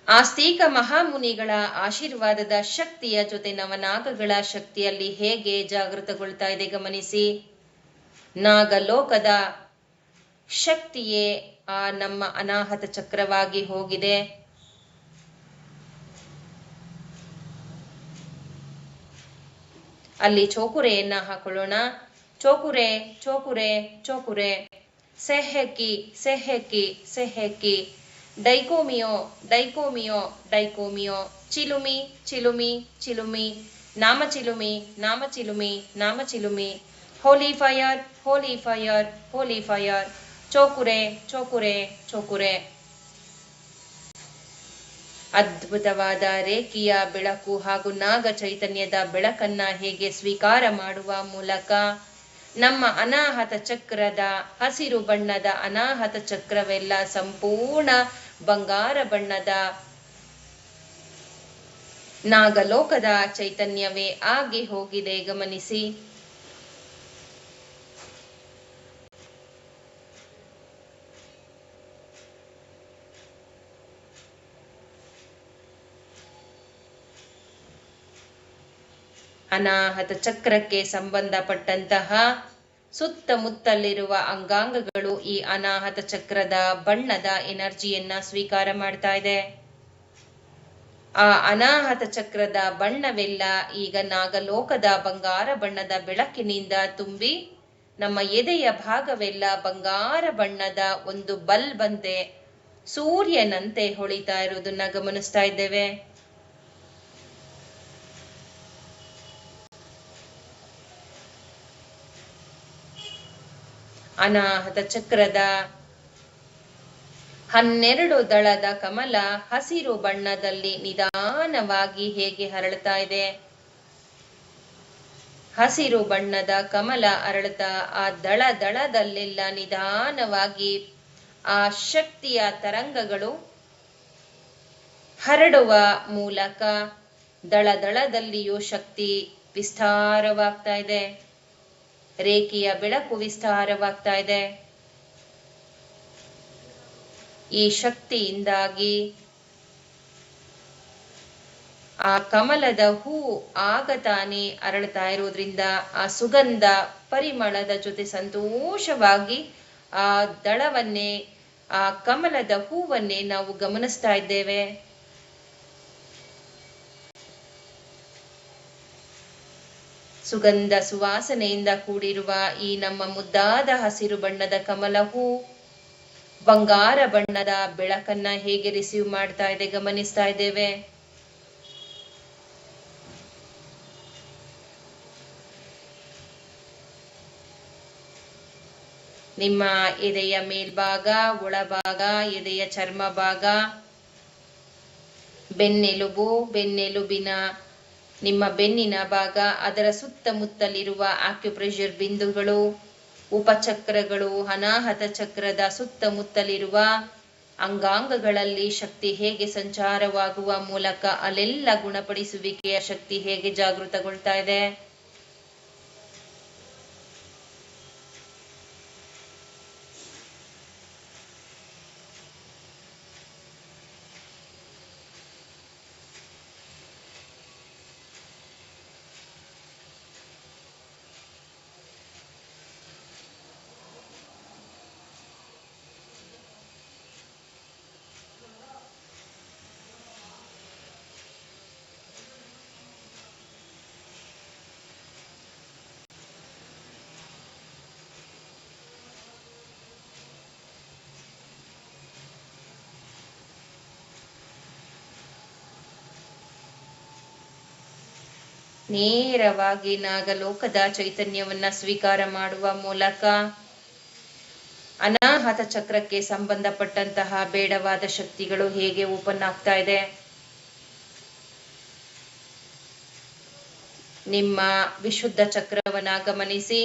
ಆಸ್ತಿಕ ಮಹಾಮುನಿಗಳ ಆಶೀರ್ವಾದದ ಶಕ್ತಿಯ ಜೊತೆ ನವನಾಗಗಳ ಶಕ್ತಿಯಲ್ಲಿ ಹೇಗೆ ಜಾಗೃತಗೊಳ್ತಾ ಇದೆ ಗಮನಿಸಿ. ನಾಗಲೋಕದ ಶಕ್ತಿಯೇ ಆ ನಮ್ಮ ಅನಾಹತ ಚಕ್ರವಾಗಿ ಹೋಗಿದೆ. ಅಲ್ಲಿ ಚೋಕುರೆಯನ್ನ ಹಾಕೊಳ್ಳೋಣ. ಚೋಕುರೆ ಚೋಕುರೆ ಚೋಕುರೆ, ಸೆಹೆಕಿ ಸೆಹೆಕಿ ಸೆಹೆಕಿ, ಡೈಕೋಮಿಯೋ ಡೈಕೋಮಿಯೋ ಡೈಕೋಮಿಯೋ, ಚಿಲುಮಿ ಚಿಲುಮಿ ಚಿಲುಮಿ, ನಾಮ ಚಿಲುಮಿ ನಾಮ ಚಿಲುಮಿ ನಾಮ ಚಿಲುಮಿ, holy fire holy fire holy fire, ಚೋಕುರೆ ಚೋಕುರೆ ಚೋಕುರೆ. ಅದ್ಭುತವಾದ ರೇಖಿಯ ಬೆಳಕು ಹಾಗೂ ನಾಗ ಚೈತನ್ಯದ ಬೆಳಕನ್ನ ಹೇಗೆ ಸ್ವೀಕಾರ ಮಾಡುವ ಮೂಲಕ ನಮ್ಮ ಅನಾಹತ ಚಕ್ರದ ಹಸಿರು ಬಣ್ಣದ ಅನಾಹತ ಚಕ್ರವೆಲ್ಲ ಸಂಪೂರ್ಣ ಬಂಗಾರ ಬಣ್ಣದ ನಾಗಲೋಕದ ಚೈತನ್ಯವೇ ಆಗಿ ಹೋಗಿದೆ ಗಮನಿಸಿ. ಅನಾಹತ ಚಕ್ರಕ್ಕೆ ಸಂಬಂಧಪಟ್ಟಂತಹ ಸುತ್ತಮುತ್ತಲಿರುವ ಅಂಗಾಂಗಗಳು ಈ ಅನಾಹತ ಚಕ್ರದ ಬಣ್ಣದ ಎನರ್ಜಿಯನ್ನ ಸ್ವೀಕಾರ ಮಾಡ್ತಾ ಇದೆ. ಆ ಅನಾಹತ ಚಕ್ರದ ಬಣ್ಣವೆಲ್ಲ ಈಗ ನಾಗಲೋಕದ ಬಂಗಾರ ಬಣ್ಣದ ಬೆಳಕಿನಿಂದ ತುಂಬಿ ನಮ್ಮ ಎದೆಯ ಭಾಗವೆಲ್ಲ ಬಂಗಾರ ಬಣ್ಣದ ಒಂದು ಬಲ್ಬ್ ಅಂತೆ, ಸೂರ್ಯನಂತೆ ಹೊಳಿತಾ ಇರುವುದನ್ನ ಗಮನಿಸ್ತಾ ಇದ್ದೇವೆ. ಅನಾಹತ ಚಕ್ರದ 12 ದಳದ ಕಮಲ ಹಸಿರು ಬಣ್ಣದಲ್ಲಿ ನಿಧಾನವಾಗಿ ಹೇಗೆ ಹರಳ್ತಾ ಇದೆ. ಹಸಿರು ಬಣ್ಣದ ಕಮಲ ಅರಳುತ್ತಾ ಆ ದಳ ದಳದಲ್ಲೆಲ್ಲ ನಿಧಾನವಾಗಿ ಆ ಶಕ್ತಿಯ ತರಂಗಗಳು ಹರಡುವ ಮೂಲಕ ದಳ ದಳದಲ್ಲಿಯೂ ಶಕ್ತಿ ವಿಸ್ತಾರವಾಗ್ತಾ ಇದೆ. ರೇಖೆಯ ಬೆಳಕು ವಿಸ್ತಾರವಾಗ್ತಾ ಇದೆ. ಈ ಶಕ್ತಿಯಿಂದಾಗಿ ಆ ಕಮಲದ ಹೂ ಆಗ ತಾನೇ ಅರಳ್ತಾ ಇರೋದ್ರಿಂದ ಆ ಸುಗಂಧ ಪರಿಮಳದ ಜೊತೆ ಸಂತೋಷವಾಗಿ ಆ ದಳವನ್ನೇ, ಆ ಕಮಲದ ಹೂವನ್ನೇ ನಾವು ಗಮನಿಸ್ತಾ ಇದ್ದೇವೆ. ಸುಗಂಧ ಸುವಾಸನೆಯಿಂದ ಕೂಡಿರುವ ಈ ನಮ್ಮ ಮುದ್ದಾದ ಹಸಿರು ಬಣ್ಣದ ಕಮಲ ಹೂ ಬಂಗಾರ ಬಣ್ಣದ ಬೆಳಕನ್ನ ಹೇಗೆ ರಿಸೀವ್ ಮಾಡ್ತಾ ಇದೆ ಗಮನಿಸ್ತಾ ಇದ್ದೇವೆ. ನಿಮ್ಮ ಎದೆಯ ಮೇಲ್ಭಾಗ, ಒಳಭಾಗ, ಎದೆಯ ಚರ್ಮ ಭಾಗ, ಬೆನ್ನೆಲುಬು, ಬೆನ್ನೆಲುಬಿನ ನಿಮ್ಮ ಬೆನ್ನಿನ ಭಾಗ, ಅದರ ಸುತ್ತಮುತ್ತಲಿರುವ ಆಕ್ಯುಪ್ರೆಷರ್ ಬಿಂದುಗಳು, ಉಪಚಕ್ರಗಳು, ಅನಾಹತ ಚಕ್ರದ ಸುತ್ತಮುತ್ತಲಿರುವ ಅಂಗಾಂಗಗಳಲ್ಲಿ ಶಕ್ತಿ ಹೇಗೆ ಸಂಚಾರವಾಗುವ ಮೂಲಕ ಅಲ್ಲೆಲ್ಲ ಗುಣಪಡಿಸುವಿಕೆಯ ಶಕ್ತಿ ಹೇಗೆ ಜಾಗೃತಗೊಳ್ತಾ ಇದೆ. ನೇರವಾಗಿ ನಾಗಲೋಕದ ಚೈತನ್ಯವನ್ನ ಸ್ವೀಕಾರ ಮಾಡುವ ಮೂಲಕ ಅನಾಹತ ಚಕ್ರಕ್ಕೆ ಸಂಬಂಧಪಟ್ಟಂತಹ ಬೇಡವಾದ ಶಕ್ತಿಗಳು ಹೇಗೆ ಓಪನ್ ಆಗ್ತಾ ಇದೆ. ನಿಮ್ಮ ವಿಶುದ್ಧ ಚಕ್ರವನ್ನ ಗಮನಿಸಿ.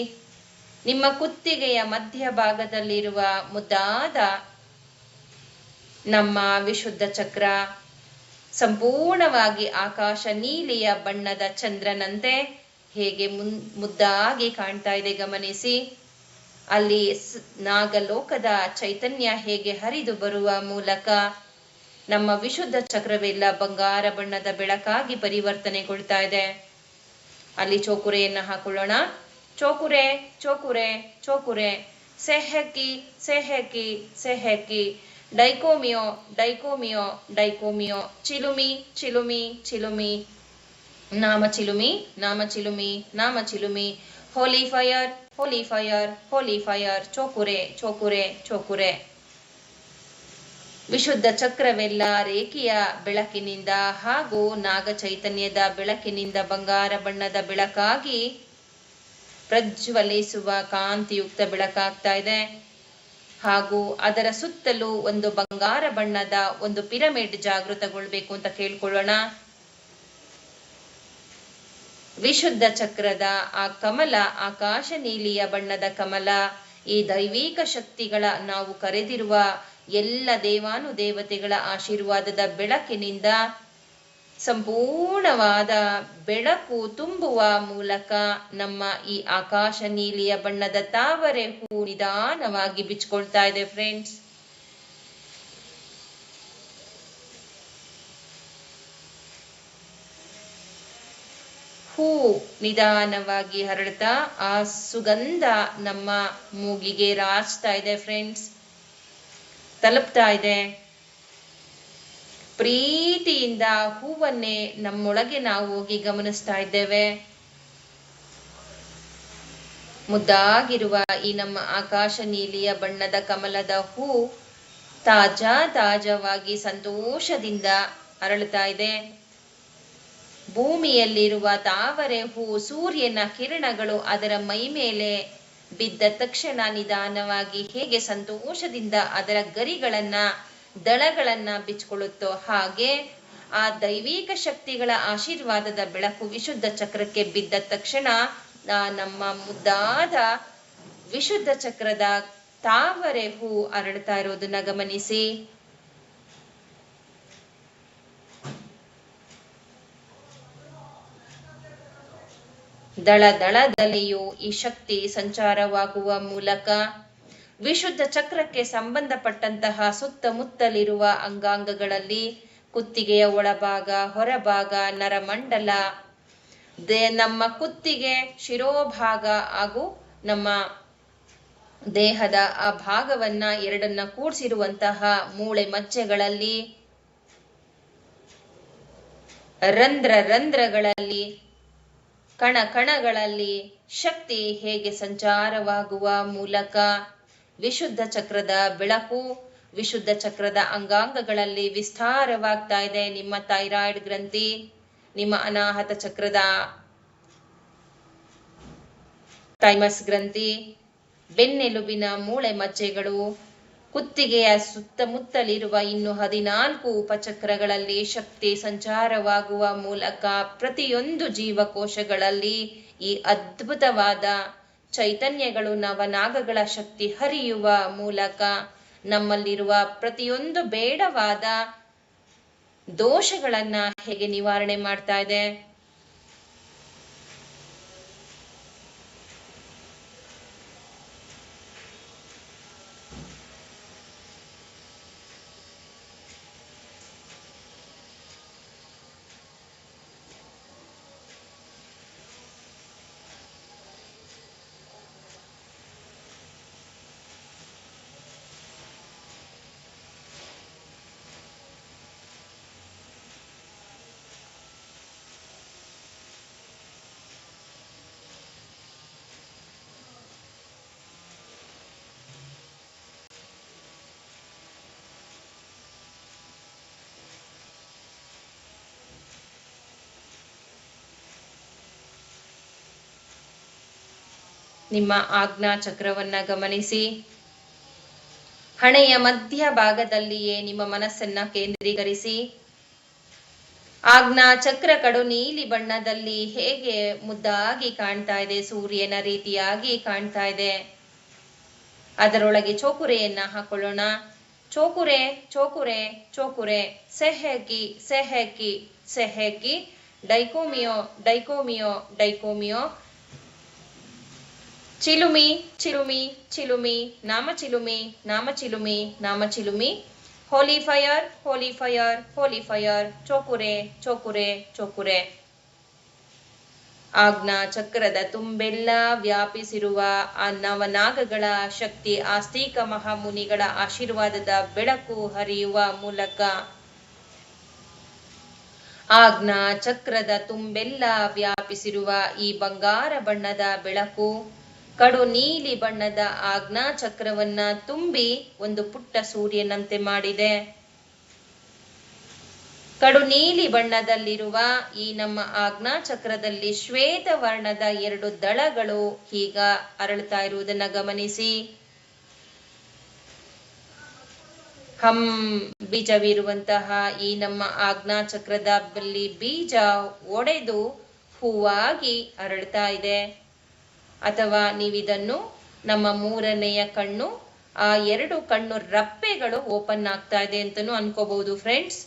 ನಿಮ್ಮ ಕುತ್ತಿಗೆಯ ಮಧ್ಯಭಾಗದಲ್ಲಿರುವ ಮುದ್ದಾದ ನಮ್ಮ ವಿಶುದ್ಧ ಚಕ್ರ ಸಂಪೂರ್ಣವಾಗಿ ಆಕಾಶ ನೀಲಿಯ ಬಣ್ಣದ ಚಂದ್ರನಂತೆ ಹೇಗೆ ಮುದ್ದಾಗಿ ಕಾಣ್ತಾ ಇದೆ ಗಮನಿಸಿ. ಅಲ್ಲಿ ನಾಗಲೋಕದ ಚೈತನ್ಯ ಹೇಗೆ ಹರಿದು ಬರುವ ಮೂಲಕ ನಮ್ಮ ವಿಶುದ್ಧ ಚಕ್ರವೆಲ್ಲ ಬಂಗಾರ ಬಣ್ಣದ ಬೆಳಕಾಗಿ ಪರಿವರ್ತನೆಗೊಳ್ತಾ ಇದೆ. ಅಲ್ಲಿ ಚೋಕುರೆಯನ್ನ ಹಾಕೊಳ್ಳೋಣ. ಚೋಕುರೆ ಚೋಕುರೆ ಚೋಕುರೆ, ಸೆಹಕಿ ಸೆಹಕಿ ಸೆಹಕಿ, ಡೈಕೋಮಿಯೋ ಡೈಕೋಮಿಯೋ ಡೈಕೋಮಿಯೋ, ಚಿಲುಮಿ ಚಿಲುಮಿ ಚಿಲುಮಿ, ನಾಮ ಚಿಲುಮಿ ನಾಮ ಚಿಲುಮಿ ನಾಮ ಚಿಲುಮಿ, holy fire holy fire holy fire, ಚೋಕುರೆ ಚೋಕುರೆ ಚೋಕುರೆ. ವಿಶುದ್ಧ ಚಕ್ರವೆಲ್ಲ ರೇಖೆಯ ಬೆಳಕಿನಿಂದ ಹಾಗೂ ನಾಗ ಚೈತನ್ಯದ ಬೆಳಕಿನಿಂದ ಬಂಗಾರ ಬಣ್ಣದ ಬೆಳಕಾಗಿ ಪ್ರಜ್ವಲಿಸುವ ಕಾಂತಿಯುಕ್ತ ಬೆಳಕಾಗ್ತಾ ಇದೆ. ಹಾಗೂ ಅದರ ಸುತ್ತಲೂ ಒಂದು ಬಂಗಾರ ಬಣ್ಣದ ಒಂದು ಪಿರಮಿಡ್ ಜಾಗೃತಗೊಳ್ಬೇಕು ಅಂತ ಕೇಳ್ಕೊಳ್ಳೋಣ. ವಿಶುದ್ಧ ಚಕ್ರದ ಆ ಕಮಲ, ಆಕಾಶ ನೀಲಿಯ ಬಣ್ಣದ ಕಮಲ, ಈ ದೈವಿಕ ಶಕ್ತಿಗಳ ನಾವು ಕರೆದಿರುವ ಎಲ್ಲ ದೇವಾನುದೇವತೆಗಳ ಆಶೀರ್ವಾದದ ಬೆಳಕಿನಿಂದ ಸಂಪೂರ್ಣವಾದ ಬೆಳಕು ತುಂಬುವ ಮೂಲಕ ನಮ್ಮ ಈ ಆಕಾಶ ನೀಲಿಯ ಬಣ್ಣದ ತಾವರೆ ಹೂ ನಿಧಾನವಾಗಿ ಬಿಚ್ಕೊಳ್ತಾ ಇದೆ ಫ್ರೆಂಡ್ಸ್. ಹೂ ನಿಧಾನವಾಗಿ ಹರಡ್ತಾ ಆ ಸುಗಂಧ ನಮ್ಮ ಮೂಗಿಗೆ ರಾಚ್ತಾ ಇದೆ ಫ್ರೆಂಡ್ಸ್, ತಲುಪ್ತಾ ಇದೆ. ಪ್ರೀತಿಯಿಂದ ಹೂವನ್ನೇ ನಮ್ಮೊಳಗೆ ನಾವು ಹೋಗಿ ಗಮನಿಸ್ತಾ ಇದ್ದೇವೆ. ಮುದ್ದಾಗಿರುವ ಈ ನಮ್ಮ ಆಕಾಶ ನೀಲಿಯ ಬಣ್ಣದ ಕಮಲದ ಹೂ ತಾಜಾವಾಗಿ ಸಂತೋಷದಿಂದ ಅರಳುತ್ತಾ ಇದೆ. ಭೂಮಿಯಲ್ಲಿರುವ ತಾವರೆ ಹೂ ಸೂರ್ಯನ ಕಿರಣಗಳು ಅದರ ಮೈ ಮೇಲೆ ಬಿದ್ದ ತಕ್ಷಣ ನಿಧಾನವಾಗಿ ಹೇಗೆ ಸಂತೋಷದಿಂದ ಅದರ ಗರಿಗಳನ್ನ ದಳಗಳನ್ನ ಬಿಚ್ಕೊಳ್ಳುತ್ತೋ ಹಾಗೆ ಆ ದೈವಿಕ ಶಕ್ತಿಗಳ ಆಶೀರ್ವಾದದ ಬೆಳಕು ವಿಶುದ್ಧ ಚಕ್ರಕ್ಕೆ ಬಿದ್ದ ತಕ್ಷಣ ನಮ್ಮ ಮುದ್ದಾದ ವಿಶುದ್ಧ ಚಕ್ರದ ತಾವರೆ ಹೂ ಅರಳ್ತಾ ಇರೋದನ್ನ ಗಮನಿಸಿ. ದಳ ದಳದಲ್ಲಿಯೂ ಈ ಶಕ್ತಿ ಸಂಚಾರವಾಗುವ ಮೂಲಕ ವಿಶುದ್ಧ ಚಕ್ರಕ್ಕೆ ಸಂಬಂಧಪಟ್ಟಂತಹ ಸುತ್ತಮುತ್ತಲಿರುವ ಅಂಗಾಂಗಗಳಲ್ಲಿ ಕುತ್ತಿಗೆಯ ಒಳಭಾಗ, ಹೊರಭಾಗ, ನರಮಂಡಲ, ನಮ್ಮ ಕುತ್ತಿಗೆ ಶಿರೋಭಾಗ ಹಾಗೂ ನಮ್ಮ ದೇಹದ ಆ ಭಾಗವನ್ನ ಎರಡನ್ನ ಕೂಡಿಸಿರುವಂತಹ ಮೂಳೆ ಮಜ್ಜೆಗಳಲ್ಲಿ, ರಂಧ್ರಗಳಲ್ಲಿ, ಕಣಗಳಲ್ಲಿ ಶಕ್ತಿ ಹೇಗೆ ಸಂಚಾರವಾಗುವ ಮೂಲಕ ವಿಶುದ್ಧ ಚಕ್ರದ ಬೆಳಕು ವಿಶುದ್ಧ ಚಕ್ರದ ಅಂಗಾಂಗಗಳಲ್ಲಿ ವಿಸ್ತಾರವಾಗ್ತಾ ಇದೆ. ನಿಮ್ಮ ಥೈರಾಯ್ಡ್ ಗ್ರಂಥಿ, ನಿಮ್ಮ ಅನಾಹತ ಚಕ್ರದ ಥೈಮಸ್ ಗ್ರಂಥಿ, ಬೆನ್ನೆಲುಬಿನ ಮೂಳೆ ಮಜ್ಜೆಗಳು, ಕುತ್ತಿಗೆಯ ಸುತ್ತಮುತ್ತಲಿರುವ ಇನ್ನು 14 ಉಪಚಕ್ರಗಳಲ್ಲಿ ಶಕ್ತಿ ಸಂಚಾರವಾಗುವ ಮೂಲಕ ಪ್ರತಿಯೊಂದು ಜೀವಕೋಶಗಳಲ್ಲಿ ಈ ಅದ್ಭುತವಾದ ಚೈತನ್ಯಗಳು ನವನಾಗಗಳ ಶಕ್ತಿ ಹರಿಯುವ ಮೂಲಕ ನಮ್ಮಲ್ಲಿರುವ ಪ್ರತಿಯೊಂದು ಬೇಡವಾದ ದೋಷಗಳನ್ನ ಹೇಗೆ ನಿವಾರಣೆ ಮಾಡ್ತಾ ಇದೆ. ನಿಮ್ಮ ಆಜ್ಞಾ ಚಕ್ರವನ್ನ ಗಮನಿಸಿ. ಹಣೆಯ ಮಧ್ಯ ಭಾಗದಲ್ಲಿಯೇ ನಿಮ್ಮ ಮನಸ್ಸನ್ನ ಕೇಂದ್ರೀಕರಿಸಿ. ಆಜ್ಞಾ ಚಕ್ರ ಕಡು ನೀಲಿ ಬಣ್ಣದಲ್ಲಿ ಹೇಗೆ ಮುದ್ದಾಗಿ ಕಾಣ್ತಾ ಇದೆ, ಸೂರ್ಯನ ರೀತಿಯಾಗಿ ಕಾಣ್ತಾ ಇದೆ. ಅದರೊಳಗೆ ಚೋಕುರೆಯನ್ನ ಹಾಕೊಳ್ಳೋಣ. ಚೋಕುರೆ ಚೋಕುರೆ ಚೋಕುರೆ, ಸೆಹೆಕಿ ಸೆಹೆಕಿ ಸೆಹೆಕಿ, ಡೈಕೋಮಿಯೋ ಡೈಕೋಮಿಯೋ ಡೈಕೋಮಿಯೋ, ಚಿಲುಮಿ ಚಿಲುಮಿ ಚಿಲುಮಿ, ನಾಮ ಚಿಲುಮಿ ನಾಮ ಚಿಲುಮಿ ನಾಮ ಚಿಲುಮಿ, holy fire holy fire holy fire, ಚೋಕುರೆ ಚೋಕುರೆ ಚೋಕುರೆ. ಆಜ್ಞಾ ಚಕ್ರದ ತುಂಬೆಲ್ಲ ವ್ಯಾಪಿಸಿರುವ ಆ ನವನಾಗಗಳ ಶಕ್ತಿ, ಆಸ್ತಿಕ ಮಹಾಮುನಿಗಳ ಆಶೀರ್ವಾದದ ಬೆಳಕು ಹರಿಯುವ ಮೂಲಕ ಆಜ್ಞಾ ಚಕ್ರದ ತುಂಬೆಲ್ಲ ವ್ಯಾಪಿಸಿರುವ ಈ ಬಂಗಾರ ಬಣ್ಣದ ಬೆಳಕು ಕಡು ನೀಲಿ ಬಣ್ಣದ ಆಜ್ಞಾ ಚಕ್ರವನ್ನ ತುಂಬಿ ಒಂದು ಪುಟ್ಟ ಸೂರ್ಯನಂತೆ ಮಾಡಿದೆ. ಕಡು ನೀಲಿ ಬಣ್ಣದಲ್ಲಿರುವ ಈ ನಮ್ಮ ಆಜ್ಞಾ ಚಕ್ರದಲ್ಲಿ ಶ್ವೇತ ವರ್ಣದ 2 ದಳಗಳು ಈಗ ಅರಳುತ್ತಾ ಇರುವುದನ್ನ ಗಮನಿಸಿ. ಹಂ ಬೀಜವಿರುವಂತಹ ಈ ನಮ್ಮ ಆಜ್ಞಾ ಚಕ್ರದಲ್ಲಿ ಬೀಜ ಒಡೆದು ಹೂವಾಗಿ ಅರಳ್ತಾ ಇದೆ. ಅಥವಾ ನೀವಿದನ್ನು ನಮ್ಮ 3ನೆಯ ಕಣ್ಣು, ಆ 2 ಕಣ್ಣು ರಪ್ಪೆಗಳು ಓಪನ್ ಆಗ್ತಾ ಇದೆ ಅಂತನೂ ಅನ್ಕೋಬಹುದು ಫ್ರೆಂಡ್ಸ್.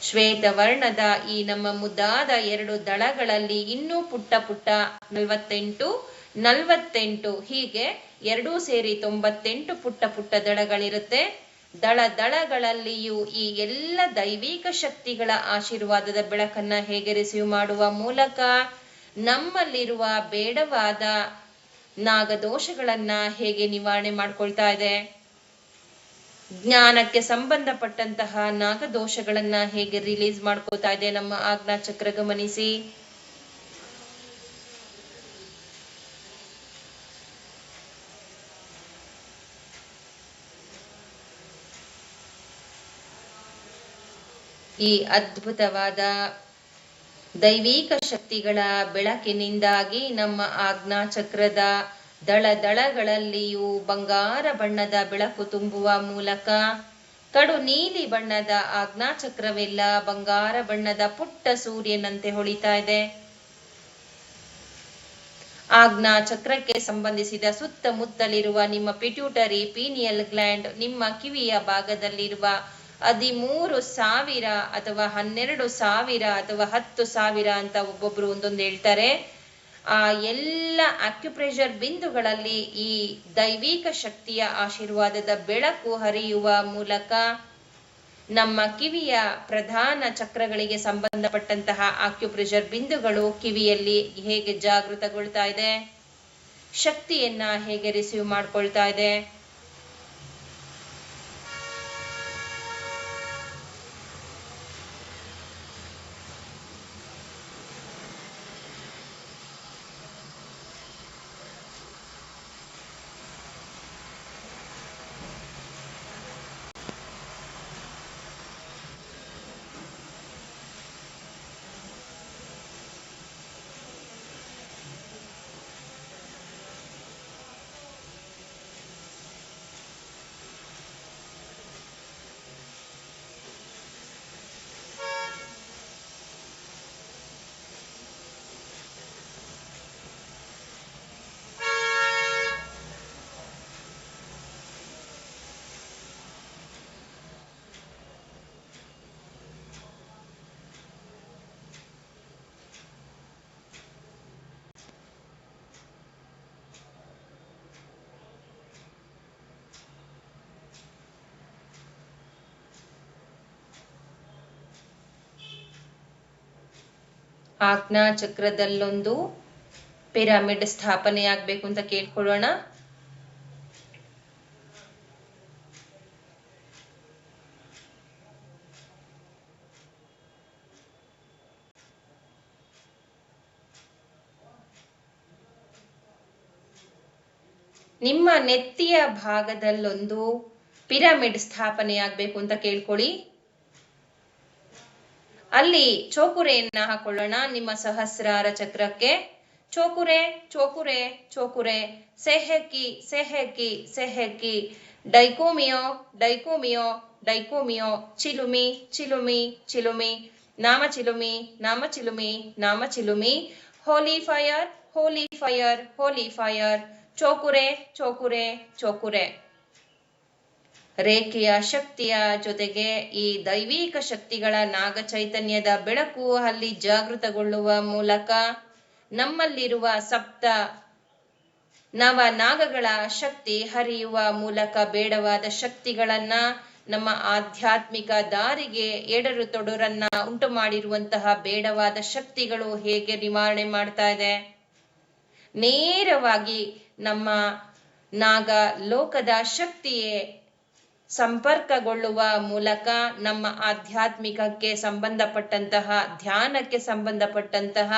ಶ್ವೇತ ವರ್ಣದ ಈ ನಮ್ಮ ಮುದ್ದಾದ 2 ದಳಗಳಲ್ಲಿ ಇನ್ನೂ ಪುಟ್ಟ ಪುಟ್ಟ 48 ಹೀಗೆ 2 ಸೇರಿ 98 ಪುಟ್ಟ ಪುಟ್ಟ ದಳಗಳಿರುತ್ತೆ. ದಳದಳಗಳಲ್ಲಿಯೂ ಈ ಎಲ್ಲ ದೈವಿಕ ಶಕ್ತಿಗಳ ಆಶೀರ್ವಾದದ ಬೆಳಕನ್ನ ಹೇಗೆ ರಿಸೀವ್ ಮಾಡುವ ಮೂಲಕ ನಮ್ಮಲ್ಲಿರುವ ಬೇಡವಾದ ನಾಗದೋಷಗಳನ್ನ ಹೇಗೆ ನಿವಾರಣೆ ಮಾಡ್ಕೊಳ್ತಾ ಇದೆ, ಜ್ಞಾನಕ್ಕೆ ಸಂಬಂಧಪಟ್ಟಂತಹ ನಾಗದೋಷಗಳನ್ನ ಹೇಗೆ ರಿಲೀಸ್ ಮಾಡ್ಕೋತಾ ಇದೆ ನಮ್ಮ ಆಜ್ಞಾ ಚಕ್ರ ಗಮನಿಸಿ. ಈ ಅದ್ಭುತವಾದ ದೈವಿಕ ಶಕ್ತಿಗಳ ಬೆಳಕಿನಿಂದಾಗಿ ನಮ್ಮ ಆಜ್ಞಾ ಚಕ್ರದ ದಳದಳಗಳಲ್ಲಿಯೂ ಬಂಗಾರ ಬಣ್ಣದ ಬೆಳಕು ತುಂಬುವ ಮೂಲಕ ಕಡು ನೀಲಿ ಬಣ್ಣದ ಆಜ್ಞಾ ಚಕ್ರವೆಲ್ಲ ಬಂಗಾರ ಬಣ್ಣದ ಪುಟ್ಟ ಸೂರ್ಯನಂತೆ ಹೊಳಿತಾ ಇದೆ. ಆಜ್ಞಾ ಚಕ್ರಕ್ಕೆ ಸಂಬಂಧಿಸಿದ ಸುತ್ತಮುತ್ತಲಿರುವ ನಿಮ್ಮ ಪಿಟ್ಯೂಟರಿ, ಪೀನಿಯಲ್ ಗ್ಲ್ಯಾಂಡ್, ನಿಮ್ಮ ಕಿವಿಯ ಭಾಗದಲ್ಲಿರುವ 13,000 ಅಥವಾ 12,000 ಅಥವಾ 10,000 ಅಂತ ಒಬ್ಬೊಬ್ರು ಒಂದೊಂದು ಹೇಳ್ತಾರೆ. ಆ ಎಲ್ಲ ಅಕ್ಯುಪ್ರೆಷರ್ ಬಿಂದುಗಳಲ್ಲಿ ಈ ದೈವಿಕ ಶಕ್ತಿಯ ಆಶೀರ್ವಾದದ ಬೆಳಕು ಹರಿಯುವ ಮೂಲಕ ನಮ್ಮ ಕಿವಿಯ ಪ್ರಧಾನ ಚಕ್ರಗಳಿಗೆ ಸಂಬಂಧಪಟ್ಟಂತಹ ಅಕ್ಯುಪ್ರೆಷರ್ ಬಿಂದುಗಳು ಕಿವಿಯಲ್ಲಿ ಹೇಗೆ ಜಾಗೃತಗೊಳ್ತಾ ಇದೆ, ಶಕ್ತಿಯನ್ನ ಹೇಗೆ ರಿಸೀವ್ ಮಾಡ್ಕೊಳ್ತಾ ಇದೆ. ಆಜ್ಞಾ ಚಕ್ರದಲ್ಲೊಂದು ಪಿರಮಿಡ್ ಸ್ಥಾಪನೆ ಆಗ್ಬೇಕು ಅಂತ ಕೇಳ್ಕೊಳ್ಳೋಣ. ನಿಮ್ಮ ನೆತ್ತಿಯ ಭಾಗದಲ್ಲೊಂದು ಪಿರಮಿಡ್ ಸ್ಥಾಪನೆ ಆಗ್ಬೇಕು ಅಂತ ಕೇಳ್ಕೊಳ್ಳಿ. ಅಲ್ಲಿ ಚೋಕುರೆಯನ್ನ ಹಾಕೊಳ್ಳೋಣ ನಿಮ್ಮ ಸಹಸ್ರಾರ ಚಕ್ರಕ್ಕೆ. ಚೋಕುರೆ ಚೋಕುರೆ ಚೋಕುರೆ, ಸೆಹೆಕಿ ಸೆಹೆಕಿ ಸೆಹೆಕಿ, ಡೈಕೋಮಿಯೋ ಡೈಕೋಮಿಯೋ ಡೈಕೋಮಿಯೋ, ಚಿಲುಮಿ ಚಿಲುಮಿ ಚಿಲುಮಿ, ನಾಮ ಚಿಲುಮಿ ನಾಮ ಚಿಲುಮಿ ನಾಮ ಚಿಲುಮಿ, holy fire holy fire holy fire, ಚೋಕುರೆ ಚೋಕುರೆ ಚೋಕುರೆ. ರೇಖೆಯ ಶಕ್ತಿಯ ಜೊತೆಗೆ ಈ ದೈವಿಕ ಶಕ್ತಿಗಳ ನಾಗ ಚೈತನ್ಯದ ಬೆಳಕು ಅಲ್ಲಿ ಜಾಗೃತಗೊಳ್ಳುವ ಮೂಲಕ ನಮ್ಮಲ್ಲಿರುವ ಸಪ್ತ ನವ ನಾಗಗಳ ಶಕ್ತಿ ಹರಿಯುವ ಮೂಲಕ ಬೇಡವಾದ ಶಕ್ತಿಗಳನ್ನ, ನಮ್ಮ ಆಧ್ಯಾತ್ಮಿಕ ದಾರಿಗೆ ಎಡರು ತೊಡರನ್ನ ಉಂಟು ಮಾಡಿರುವಂತಹ ಬೇಡವಾದ ಶಕ್ತಿಗಳು ಹೇಗೆ ನಿವಾರಣೆ ಮಾಡ್ತಾ ಇದೆ, ನೇರವಾಗಿ ನಮ್ಮ ನಾಗ ಲೋಕದ ಶಕ್ತಿಯೇ ಸಂಪರ್ಕಗೊಳ್ಳುವ ಮೂಲಕ ನಮ್ಮ ಆಧ್ಯಾತ್ಮಿಕಕ್ಕೆ ಸಂಬಂಧಪಟ್ಟಂತಹ, ಧ್ಯಾನಕ್ಕೆ ಸಂಬಂಧಪಟ್ಟಂತಹ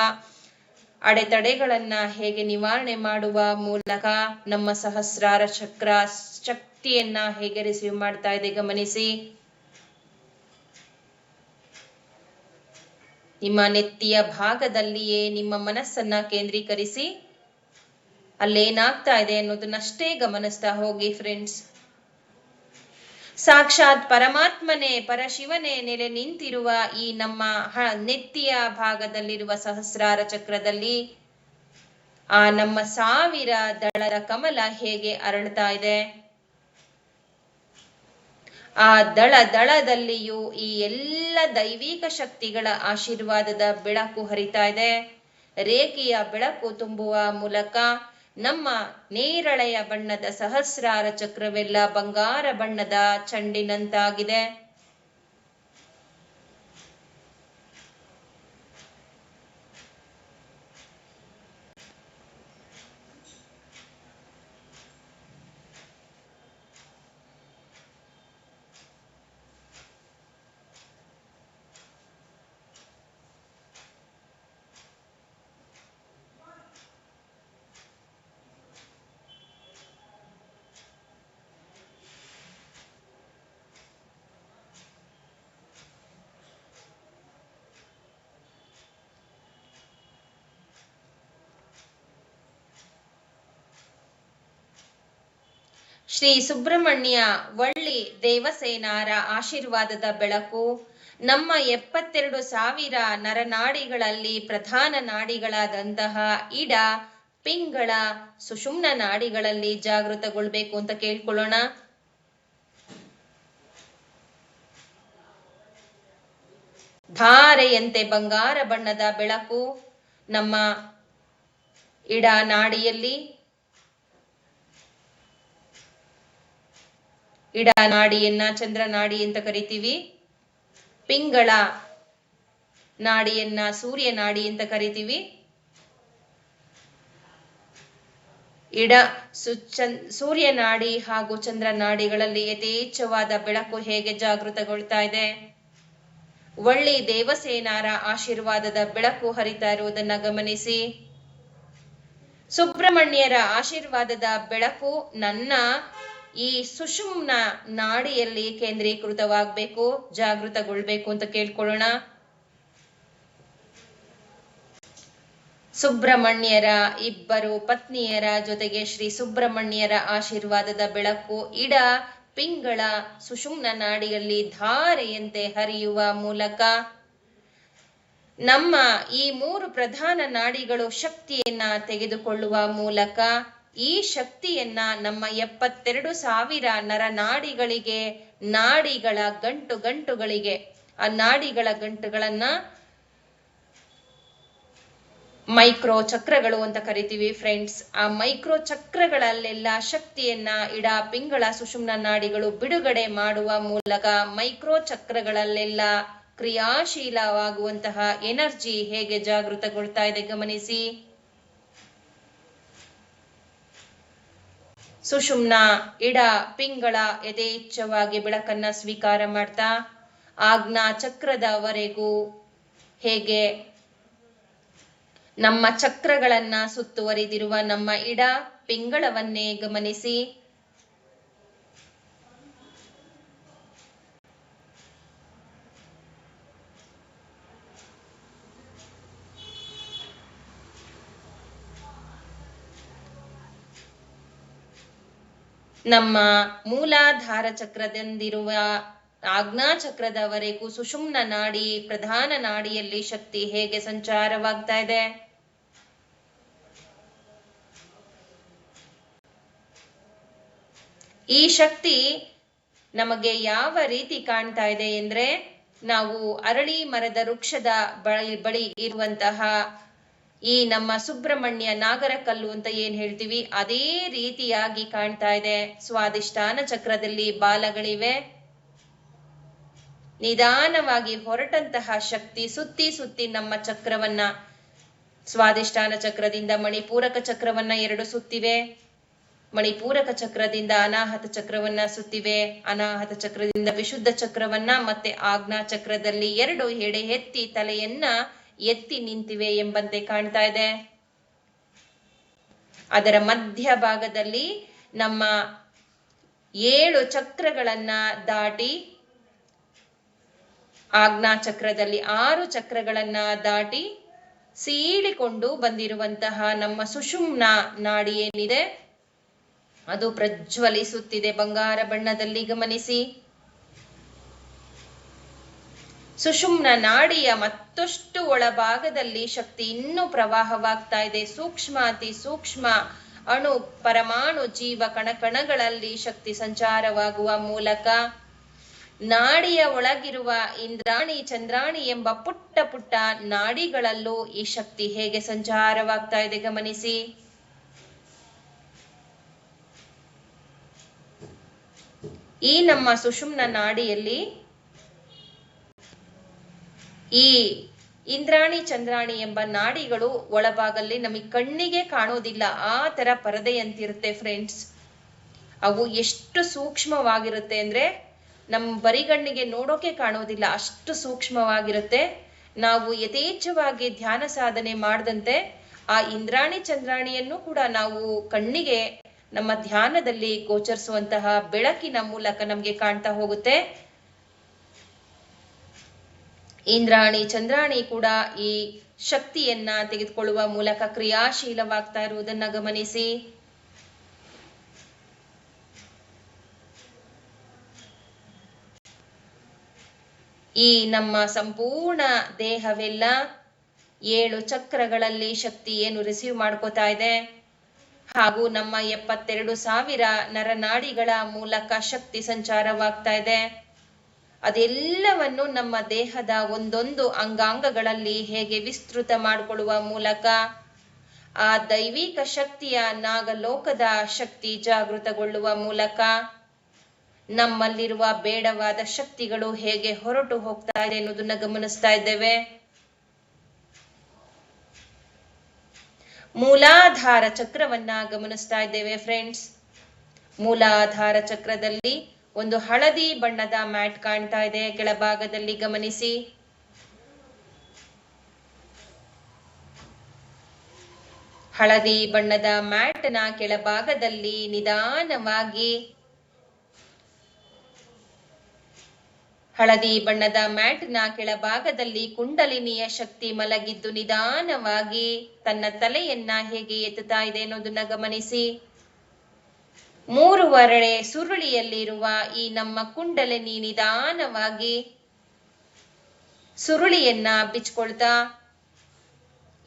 ಅಡೆತಡೆಗಳನ್ನ ಹೇಗೆ ನಿವಾರಣೆ ಮಾಡುವ ಮೂಲಕ ನಮ್ಮ ಸಹಸ್ರಾರ ಚಕ್ರ ಶಕ್ತಿಯನ್ನ ಹೇಗೆ ರಿಸೀವ್ ಮಾಡ್ತಾ ಇದೆ ಗಮನಿಸಿ. ನಿಮ್ಮ ನೆತ್ತಿಯ ಭಾಗದಲ್ಲಿಯೇ ನಿಮ್ಮ ಮನಸ್ಸನ್ನ ಕೇಂದ್ರೀಕರಿಸಿ ಅಲ್ಲೇನಾಗ್ತಾ ಇದೆ ಅನ್ನೋದನ್ನಷ್ಟೇ ಗಮನಿಸ್ತಾ ಹೋಗಿ ಫ್ರೆಂಡ್ಸ್. ಸಾಕ್ಷಾತ್ ಪರಮಾತ್ಮನೇ ಪರಶಿವನೇ ನೆಲೆ ನಿಂತಿರುವ ಈ ನಮ್ಮ ನೆತ್ತಿಯ ಭಾಗದಲ್ಲಿರುವ ಸಹಸ್ರಾರ ಚಕ್ರದಲ್ಲಿ ಆ ನಮ್ಮ 1000 ದಳದ ಕಮಲ ಹೇಗೆ ಅರಳ್ತಾ ಇದೆ, ಆ ದಳದಲ್ಲಿಯೂ ಈ ಎಲ್ಲ ದೈವಿಕ ಶಕ್ತಿಗಳ ಆಶೀರ್ವಾದದ ಬೆಳಕು ಹರಿತಾ ಇದೆ. ರೇಖೆಯ ಬೆಳಕು ತುಂಬುವ ಮೂಲಕ ನಮ್ಮ ನೇರಳೆಯ ಬಣ್ಣದ ಸಹಸ್ರಾರ ಚಕ್ರವೆಲ್ಲ ಬಂಗಾರ ಬಣ್ಣದ ಚೆಂಡಿನಂತಾಗಿದೆ. ಶ್ರೀ ಸುಬ್ರಹ್ಮಣ್ಯ ವಳ್ಳಿ ದೇವಸೇನಾರ ಆಶೀರ್ವಾದದ ಬೆಳಕು ನಮ್ಮ 72,000 ನರನಾಡಿಗಳಲ್ಲಿ ಪ್ರಧಾನ ನಾಡಿಗಳಾದಂತಹ ಇಡ, ಪಿಂಗಳ, ಸುಷುಮ್ನ ನಾಡಿಗಳಲ್ಲಿ ಜಾಗೃತಗೊಳ್ಬೇಕು ಅಂತ ಕೇಳ್ಕೊಳ್ಳೋಣ. ಧಾರೆಯಂತೆ ಬಂಗಾರ ಬಣ್ಣದ ಬೆಳಕು ನಮ್ಮ ಇಡ ನಾಡಿಯಲ್ಲಿ, ಇಡ ನಾಡಿಯನ್ನ ಚಂದ್ರ ನಾಡಿ ಅಂತ ಕರಿತೀವಿ, ಪಿಂಗಳ ನಾಡಿಯನ್ನ ಸೂರ್ಯ ನಾಡಿ ಅಂತ ಕರಿತೀವಿ. ಸೂರ್ಯ ನಾಡಿ ಹಾಗೂ ಚಂದ್ರ ನಾಡಿಗಳಲ್ಲಿ ಯಥೇಚ್ಛವಾದ ಬೆಳಕು ಹೇಗೆ ಜಾಗೃತಗೊಳ್ತಾ ಇದೆ, ವಳ್ಳಿ ದೇವಸೇನಾರ ಆಶೀರ್ವಾದದ ಬೆಳಕು ಹರಿತಾ ಇರುವುದನ್ನ ಗಮನಿಸಿ. ಸುಬ್ರಹ್ಮಣ್ಯರ ಆಶೀರ್ವಾದದ ಬೆಳಕು ನನ್ನ ಈ ಸುಷುಮ್ನ ನಾಡಿಯಲ್ಲಿ ಕೇಂದ್ರೀಕೃತವಾಗಬೇಕು, ಜಾಗೃತಗೊಳ್ಬೇಕು ಅಂತ ಕೇಳ್ಕೊಳ್ಳೋಣ. ಸುಬ್ರಹ್ಮಣ್ಯರ 2 ಪತ್ನಿಯರ ಜೊತೆಗೆ ಶ್ರೀ ಸುಬ್ರಹ್ಮಣ್ಯರ ಆಶೀರ್ವಾದದ ಬೆಳಕು ಇಡ, ಪಿಂಗಳ, ಸುಷುಮ್ನ ನಾಡಿಯಲ್ಲಿ ಧಾರೆಯಂತೆ ಹರಿಯುವ ಮೂಲಕ ನಮ್ಮ ಈ 3 ಪ್ರಧಾನ ನಾಡಿಗಳು ಶಕ್ತಿಯನ್ನ ತೆಗೆದುಕೊಳ್ಳುವ ಮೂಲಕ ಈ ಶಕ್ತಿಯನ್ನ ನಮ್ಮ 72,000 ನರನಾಡಿಗಳಿಗೆ, ನಾಡಿಗಳ ಗಂಟುಗಳಿಗೆ, ಆ ನಾಡಿಗಳ ಗಂಟುಗಳನ್ನ ಮೈಕ್ರೋ ಚಕ್ರಗಳು ಅಂತ ಕರಿತೀವಿ ಫ್ರೆಂಡ್ಸ್. ಆ ಮೈಕ್ರೋ ಚಕ್ರಗಳಲ್ಲೆಲ್ಲ ಶಕ್ತಿಯನ್ನ ಇಡ, ಪಿಂಗಳ, ಸುಷುಮ್ನ ನಾಡಿಗಳು ಬಿಡುಗಡೆ ಮಾಡುವ ಮೂಲಕ ಮೈಕ್ರೋ ಚಕ್ರಗಳಲ್ಲೆಲ್ಲ ಕ್ರಿಯಾಶೀಲವಾಗುವಂತಹ ಎನರ್ಜಿ ಹೇಗೆ ಜಾಗೃತಗೊಳ್ತಾ ಇದೆ ಗಮನಿಸಿ. ಸುಷುಮ್ನ, ಇಡ, ಪಿಂಗಳ ಯಥೇಚ್ಛವಾಗಿ ಬೆಳಕನ್ನ ಸ್ವೀಕಾರ ಮಾಡ್ತಾ ಆಜ್ಞಾ ಚಕ್ರದವರೆಗೂ ಹೇಗೆ ನಮ್ಮ ಚಕ್ರಗಳನ್ನ ಸುತ್ತುವರಿದಿರುವ ನಮ್ಮ ಇಡ ಪಿಂಗಳವನ್ನೇ ಗಮನಿಸಿ. ನಮ್ಮ ಮೂಲಾಧಾರ ಚಕ್ರದಿಂದಿರುವ ಆಜ್ಞಾ ಚಕ್ರದವರೆಗೂ ಸುಷುಮ್ನ ನಾಡಿ ಪ್ರಧಾನ ನಾಡಿಯಲ್ಲಿ ಶಕ್ತಿ ಹೇಗೆ ಸಂಚಾರವಾಗ್ತಾ ಇದೆ. ಈ ಶಕ್ತಿ ನಮಗೆ ಯಾವ ರೀತಿ ಕಾಣ್ತಾ ಇದೆ ಅಂದ್ರೆ, ನಾವು ಅರಳಿ ಮರದ ವೃಕ್ಷದ ಬಳಿ ಇರುವಂತಹ ಈ ನಮ್ಮ ಸುಬ್ರಹ್ಮಣ್ಯ ನಾಗರಕಲ್ಲು ಅಂತ ಏನ್ ಹೇಳ್ತೀವಿ, ಅದೇ ರೀತಿಯಾಗಿ ಕಾಣ್ತಾ ಇದೆ. ಸ್ವಾದಿಷ್ಠಾನ ಚಕ್ರದಲ್ಲಿ ಬಾಲಗಳಿವೆ. ನಿಧಾನವಾಗಿ ಹೊರಟಂತಹ ಶಕ್ತಿ ಸುತ್ತಿ ಸುತ್ತಿ ನಮ್ಮ ಚಕ್ರವನ್ನ, ಸ್ವಾದಿಷ್ಠಾನ ಚಕ್ರದಿಂದ ಮಣಿಪೂರಕ ಚಕ್ರವನ್ನ 2 ಸುತ್ತಿವೆ, ಮಣಿಪೂರಕ ಚಕ್ರದಿಂದ ಅನಾಹತ ಚಕ್ರವನ್ನ ಸುತ್ತಿವೆ, ಅನಾಹತ ಚಕ್ರದಿಂದ ವಿಶುದ್ಧ ಚಕ್ರವನ್ನ, ಮತ್ತೆ ಆಜ್ಞಾ ಚಕ್ರದಲ್ಲಿ 2 ಎಡೆ ಎತ್ತಿ ತಲೆಯನ್ನ ಎತ್ತಿ ನಿಂತಿವೆ ಎಂಬಂತೆ ಕಾಣ್ತಾ ಇದೆ. ಅದರ ಮಧ್ಯ ಭಾಗದಲ್ಲಿ ನಮ್ಮ 7 ಚಕ್ರಗಳನ್ನ ದಾಟಿ, ಆಜ್ಞಾ ಚಕ್ರದಲ್ಲಿ 6 ಚಕ್ರಗಳನ್ನ ದಾಟಿ ಸೀಳಿಕೊಂಡು ಬಂದಿರುವಂತಹ ನಮ್ಮ ಸುಷುಮ್ನ ನಾಡಿ ಏನಿದೆ ಅದು ಪ್ರಜ್ವಲಿಸುತ್ತಿದೆ ಬಂಗಾರ ಬಣ್ಣದಲ್ಲಿ ಗಮನಿಸಿ. ಸುಷುಮ್ನ ನಾಡಿಯ ಮತ್ತಷ್ಟು ಒಳಭಾಗದಲ್ಲಿ ಶಕ್ತಿ ಇನ್ನೂ ಪ್ರವಾಹವಾಗ್ತಾ ಇದೆ. ಸೂಕ್ಷ್ಮ ಅತಿ ಸೂಕ್ಷ್ಮ ಅಣು ಪರಮಾಣು ಜೀವ ಕಣಕಣಗಳಲ್ಲಿ ಶಕ್ತಿ ಸಂಚಾರವಾಗುವ ಮೂಲಕ ನಾಡಿಯ ಒಳಗಿರುವ ಇಂದ್ರಾಣಿ ಚಂದ್ರಾಣಿ ಎಂಬ ಪುಟ್ಟ ಪುಟ್ಟ ನಾಡಿಗಳಲ್ಲೂ ಈ ಶಕ್ತಿ ಹೇಗೆ ಸಂಚಾರವಾಗ್ತಾ ಇದೆ ಗಮನಿಸಿ. ಈ ನಮ್ಮ ಸುಷುಮ್ನ ನಾಡಿಯಲ್ಲಿ ಈ ಇಂದ್ರಾಣಿ ಚಂದ್ರಾಣಿ ಎಂಬ ನಾಡಿಗಳು ಒಳಭಾಗದಲ್ಲಿ ನಮಗೆ ಕಣ್ಣಿಗೆ ಕಾಣೋದಿಲ್ಲ, ಆ ತರ ಪರದೆಯಂತಿರುತ್ತೆ ಫ್ರೆಂಡ್ಸ್. ಅವು ಎಷ್ಟು ಸೂಕ್ಷ್ಮವಾಗಿರುತ್ತೆ ಅಂದ್ರೆ ನಮ್ಮ ಬರಿಗಣ್ಣಿಗೆ ನೋಡೋಕೆ ಕಾಣೋದಿಲ್ಲ, ಅಷ್ಟು ಸೂಕ್ಷ್ಮವಾಗಿರುತ್ತೆ. ನಾವು ಯಥೇಚ್ಛವಾಗಿ ಧ್ಯಾನ ಸಾಧನೆ ಮಾಡದಂತೆ ಆ ಇಂದ್ರಾಣಿ ಚಂದ್ರಾಣಿಯನ್ನು ಕೂಡ ನಾವು ಕಣ್ಣಿಗೆ ನಮ್ಮ ಧ್ಯಾನದಲ್ಲಿ ಗೋಚರಿಸುವಂತಹ ಬೆಳಕಿನ ಮೂಲಕ ನಮ್ಗೆ ಕಾಣ್ತಾ ಹೋಗುತ್ತೆ. ಇಂದ್ರಾಣಿ ಚಂದ್ರಾಣಿ ಕೂಡ ಈ ಶಕ್ತಿಯನ್ನ ತೆಗೆದುಕೊಳ್ಳುವ ಮೂಲಕ ಕ್ರಿಯಾಶೀಲವಾಗ್ತಾ ಇರುವುದನ್ನ ಗಮನಿಸಿ. ಈ ನಮ್ಮ ಸಂಪೂರ್ಣ ದೇಹವೆಲ್ಲ 7 ಚಕ್ರಗಳಲ್ಲಿ ಶಕ್ತಿ ಏನು ರಿಸೀವ್ ಮಾಡ್ಕೋತಾ ಇದೆ, ಹಾಗೂ ನಮ್ಮ 72,000 ನರನಾಡಿಗಳ ಮೂಲಕ ಶಕ್ತಿ ಸಂಚಾರವಾಗ್ತಾ ಇದೆ. ಅದೆಲ್ಲವನ್ನು ನಮ್ಮ ದೇಹದ ಒಂದೊಂದು ಅಂಗಾಂಗಗಳಲ್ಲಿ ಹೇಗೆ ವಿಸ್ತೃತ ಮಾಡಿಕೊಳ್ಳುವ ಮೂಲಕ ಆ ದೈವಿಕ ಶಕ್ತಿಯ ನಾಗಲೋಕದ ಶಕ್ತಿ ಜಾಗೃತಗೊಳ್ಳುವ ಮೂಲಕ ನಮ್ಮಲ್ಲಿರುವ ಬೇಡವಾದ ಶಕ್ತಿಗಳು ಹೇಗೆ ಹೊರಟು ಹೋಗ್ತಾ ಇದೆ ಅನ್ನೋದನ್ನ ಗಮನಿಸ್ತಾ ಇದ್ದೇವೆ. ಮೂಲಾಧಾರ ಚಕ್ರವನ್ನ ಗಮನಿಸ್ತಾ ಇದ್ದೇವೆ ಫ್ರೆಂಡ್ಸ್. ಮೂಲಾಧಾರ ಚಕ್ರದಲ್ಲಿ ಒಂದು ಹಳದಿ ಬಣ್ಣದ ಮ್ಯಾಟ್ ಕಾಣ್ತಾ ಇದೆ ಕೆಳಭಾಗದಲ್ಲಿ ಗಮನಿಸಿ. ಹಳದಿ ಬಣ್ಣದ ಮ್ಯಾಟ್ನ ಕೆಳಭಾಗದಲ್ಲಿ ನಿಧಾನವಾಗಿ ಹಳದಿ ಬಣ್ಣದ ಮ್ಯಾಟ್ನ ಕೆಳಭಾಗದಲ್ಲಿ ಕುಂಡಲಿನಿಯ ಶಕ್ತಿ ಮಲಗಿದ್ದು ನಿಧಾನವಾಗಿ ತನ್ನ ತಲೆಯನ್ನ ಹೇಗೆ ಎತ್ತುತ್ತಾ ಇದೆ ಅನ್ನೋದನ್ನ ಗಮನಿಸಿ. 3 ಸುರುಳಿಯಲ್ಲಿರುವ ಈ ನಮ್ಮ ಕುಂಡಲಿನಿ ನಿಧಾನವಾಗಿ ಸುರುಳಿಯನ್ನ ಬಿಚ್ಕೊಳ್ತಾ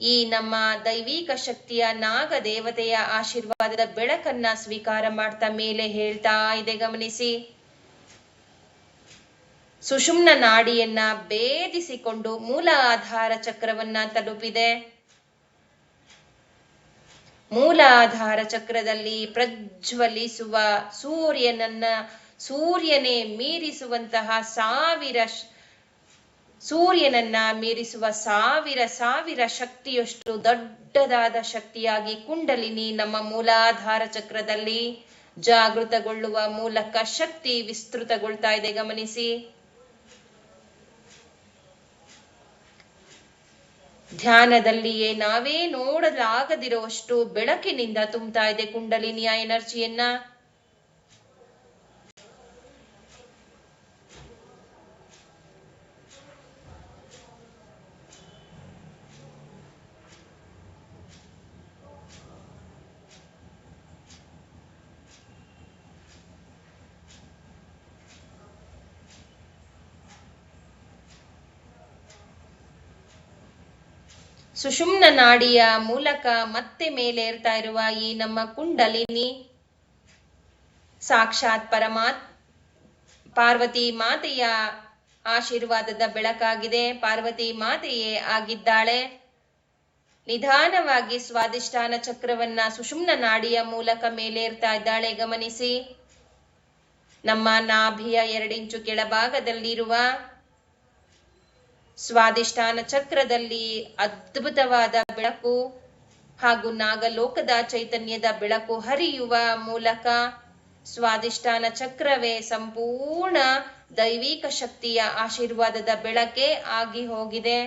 ಈ ನಮ್ಮ ದೈವಿಕ ಶಕ್ತಿಯ ನಾಗ ದೇವತೆಯ ಆಶೀರ್ವಾದದ ಬೆಳಕನ್ನ ಸ್ವೀಕಾರ ಮಾಡ್ತಾ ಮೇಲೆ ಹೇಳ್ತಾ ಇದೆ ಗಮನಿಸಿ. ಸುಷುಮ್ನ ನಾಡಿಯನ್ನ ಭೇದಿಸಿಕೊಂಡು ಮೂಲಾಧಾರ ಚಕ್ರವನ್ನ ತಲುಪಿದೆ. ಮೂಲಾಧಾರ ಚಕ್ರದಲ್ಲಿ ಪ್ರಜ್ವಲಿಸುವ ಸೂರ್ಯನೇ ಮೀರಿಸುವಂತಹ ಸೂರ್ಯನನ್ನ ಮೀರಿಸುವ ಸಾವಿರ ಸಾವಿರ ಶಕ್ತಿಯಷ್ಟು ದೊಡ್ಡದಾದ ಶಕ್ತಿಯಾಗಿ ಕುಂಡಲಿನಿ ನಮ್ಮ ಮೂಲಾಧಾರ ಚಕ್ರದಲ್ಲಿ ಜಾಗೃತಗೊಳ್ಳುವ ಮೂಲಕ ಶಕ್ತಿ ವಿಸ್ತೃತಗೊಳ್ತಾ ಇದೆ. ಗಮನಿಸಿ. ಧ್ಯಾನದಲ್ಲಿಯೇ ನಾವೇ ನೋಡಲಾಗದಿರುವಷ್ಟು ಬೆಳಕಿನಿಂದ ತುಂಬ್ತಾ ಇದೆ ಕುಂಡಲಿನಿಯ ಎನರ್ಜಿಯನ್ನ. ಸುಷುಮ್ನ ನಾಡಿಯ ಮೂಲಕ ಮತ್ತೆ ಮೇಲೇರ್ತಾ ಇರುವ ಈ ನಮ್ಮ ಕುಂಡಲಿನಿ ಸಾಕ್ಷಾತ್ ಪಾರ್ವತಿ ಮಾತೆಯ ಆಶೀರ್ವಾದದ ಬೆಳಕಾಗಿದೆ. ಪಾರ್ವತಿ ಮಾತೆಯೇ ಆಗಿದ್ದಾಳೆ. ನಿಧಾನವಾಗಿ ಸ್ವಾದಿಷ್ಠಾನ ಚಕ್ರವನ್ನ ಸುಷುಮ್ನ ನಾಡಿಯ ಮೂಲಕ ಮೇಲೇರ್ತಾ ಇದ್ದಾಳೆ. ಗಮನಿಸಿ. ನಮ್ಮ ನಾಭಿಯ 2 ಇಂಚು ಕೆಳಭಾಗದಲ್ಲಿರುವ ಸ್ವಾದಿಷ್ಠಾನ ಚಕ್ರದಲ್ಲಿ ಅದ್ಭುತವಾದ ಬೆಳಕು ಹಾಗೂ ನಾಗಲೋಕದ ಚೈತನ್ಯದ ಬೆಳಕು ಹರಿಯುವ ಮೂಲಕ ಸ್ವಾದಿಷ್ಠಾನ ಚಕ್ರವೇ ಸಂಪೂರ್ಣ ದೈವಿಕ ಶಕ್ತಿಯ ಆಶೀರ್ವಾದದ ಬೆಳಕೆ ಆಗಿ ಹೋಗಿದೆ.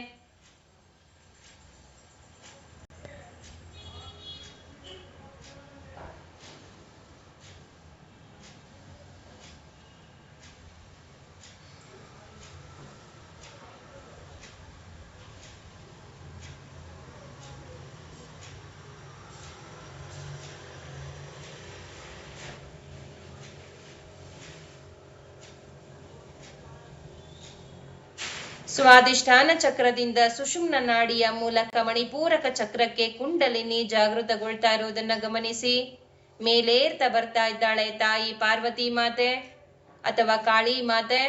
ಸ್ವಾದಿಷ್ಠಾನ ಚಕ್ರದಿಂದ ಸುಷುಮ್ನ ನಾಡಿಯ ಮೂಲಕ ಮಣಿಪೂರಕ ಚಕ್ರಕ್ಕೆ ಕುಂಡಲಿನಿ ಜಾಗೃತಗೊಳ್ತಾ ಇರುವುದನ್ನ ಗಮನಿಸಿ. ಮೇಲೇರ್ತಾ ಬರ್ತಾ ಇದ್ದಾಳೆ ತಾಯಿ ಪಾರ್ವತಿ ಮಾತೆ ಅಥವಾ ಕಾಳಿ ಮಾತೆ.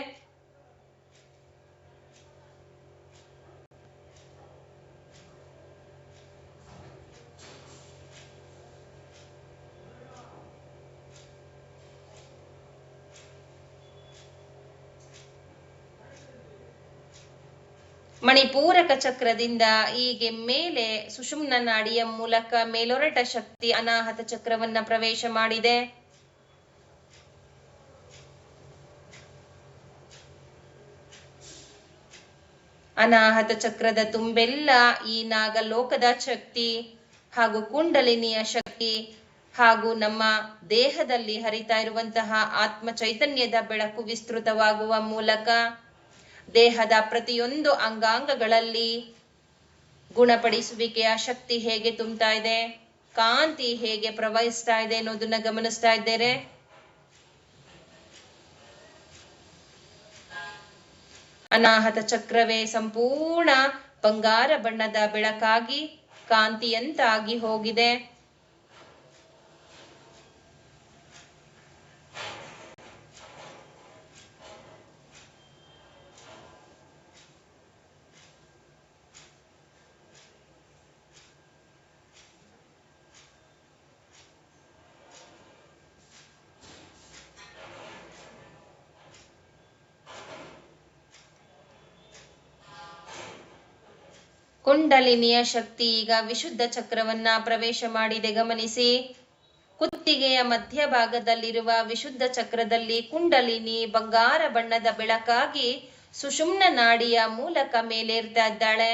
ಮಣಿಪೂರಕ ಚಕ್ರದಿಂದ ಹೀಗೆ ಮೇಲೆ ಸುಷುಮ್ನ ನಾಡಿಯ ಮೂಲಕ ಮೇಲೊರಟ ಶಕ್ತಿ ಅನಾಹತ ಚಕ್ರವನ್ನ ಪ್ರವೇಶ ಮಾಡಿದೆ. ಅನಾಹತ ಚಕ್ರದ ತುಂಬೆಲ್ಲ ಈ ನಾಗಲೋಕದ ಶಕ್ತಿ ಹಾಗೂ ಕುಂಡಲಿನಿಯ ಶಕ್ತಿ ಹಾಗೂ ನಮ್ಮ ದೇಹದಲ್ಲಿ ಹರಿತಾ ಇರುವಂತಹ ಆತ್ಮ ಚೈತನ್ಯದ ಬೆಳಕು ವಿಸ್ತೃತವಾಗುವ ಮೂಲಕ ದೇಹದ ಪ್ರತಿಯೊಂದು ಅಂಗಾಂಗಗಳಲ್ಲಿ ಗುಣಪಡಿಸುವಿಕೆಯ ಶಕ್ತಿ ಹೇಗೆ ತುಂಬ್ತಾ ಇದೆ, ಕಾಂತಿ ಹೇಗೆ ಪ್ರವಹಿಸ್ತಾ ಇದೆ ಅನ್ನೋದನ್ನ ಗಮನಿಸ್ತಾ ಇದ್ದೇನೆ. ಅನಾಹತ ಚಕ್ರವೇ ಸಂಪೂರ್ಣ ಬಂಗಾರ ಬಣ್ಣದ ಬೆಳಕಾಗಿ ಕಾಂತಿಯಂತಾಗಿ ಹೋಗಿದೆ. ಕುಂಡಲಿನಿಯ ಶಕ್ತಿ ಈಗ ವಿಶುದ್ಧ ಚಕ್ರವನ್ನ ಪ್ರವೇಶ ಮಾಡಿದೆ. ಗಮನಿಸಿ. ಕುತ್ತಿಗೆಯ ಮಧ್ಯಭಾಗದಲ್ಲಿರುವ ವಿಶುದ್ಧ ಚಕ್ರದಲ್ಲಿ ಕುಂಡಲಿನಿ ಬಂಗಾರ ಬಣ್ಣದ ಬೆಳಕಾಗಿ ಸುಷುಮ್ನ ನಾಡಿಯ ಮೂಲಕ ಮೇಲೇರ್ತಾ ಇದ್ದಾಳೆ.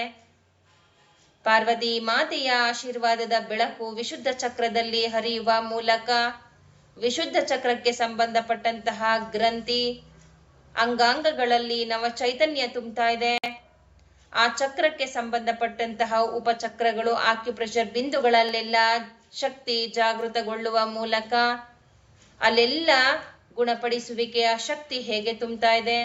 ಪಾರ್ವತಿ ಮಾತೆಯ ಆಶೀರ್ವಾದದ ಬೆಳಕು ವಿಶುದ್ಧ ಚಕ್ರದಲ್ಲಿ ಹರಿಯುವ ಮೂಲಕ ವಿಶುದ್ಧ ಚಕ್ರಕ್ಕೆ ಸಂಬಂಧಪಟ್ಟಂತಹ ಗ್ರಂಥಿ ಅಂಗಾಂಗಗಳಲ್ಲಿ ನವ ಚೈತನ್ಯ ತುಂಬ್ತಾ ಇದೆ. ಆ ಚಕ್ರಕ್ಕೆ ಸಂಬಂಧಪಟ್ಟಂತಹ ಉಪಚಕ್ರಗಳು ಆಕ್ಯುಪ್ರೆಷರ್ ಬಿಂದುಗಳಲ್ಲೆಲ್ಲ ಶಕ್ತಿ ಜಾಗೃತಗೊಳ್ಳುವ ಮೂಲಕ ಅಲ್ಲೆಲ್ಲ ಗುಣಪಡಿಸುವಿಕೆಯ ಶಕ್ತಿ ಹೇಗೆ ತುಂಬ್ತಾ ಇದೆ.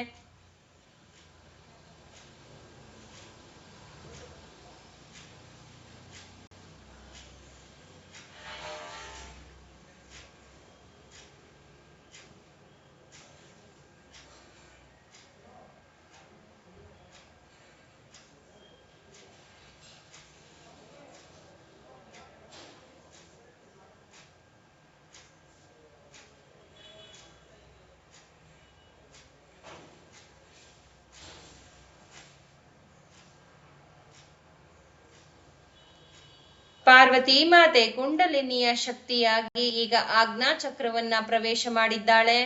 ಪಾರ್ವತಿ ಮಾತೆ ಕುಂಡಲಿನಿಯ ಶಕ್ತಿಯಾಗಿ ಈಗ ಆಜ್ಞಾ ಚಕ್ರವನ್ನ ಪ್ರವೇಶ ಮಾಡಿದ್ದಾಳೆ.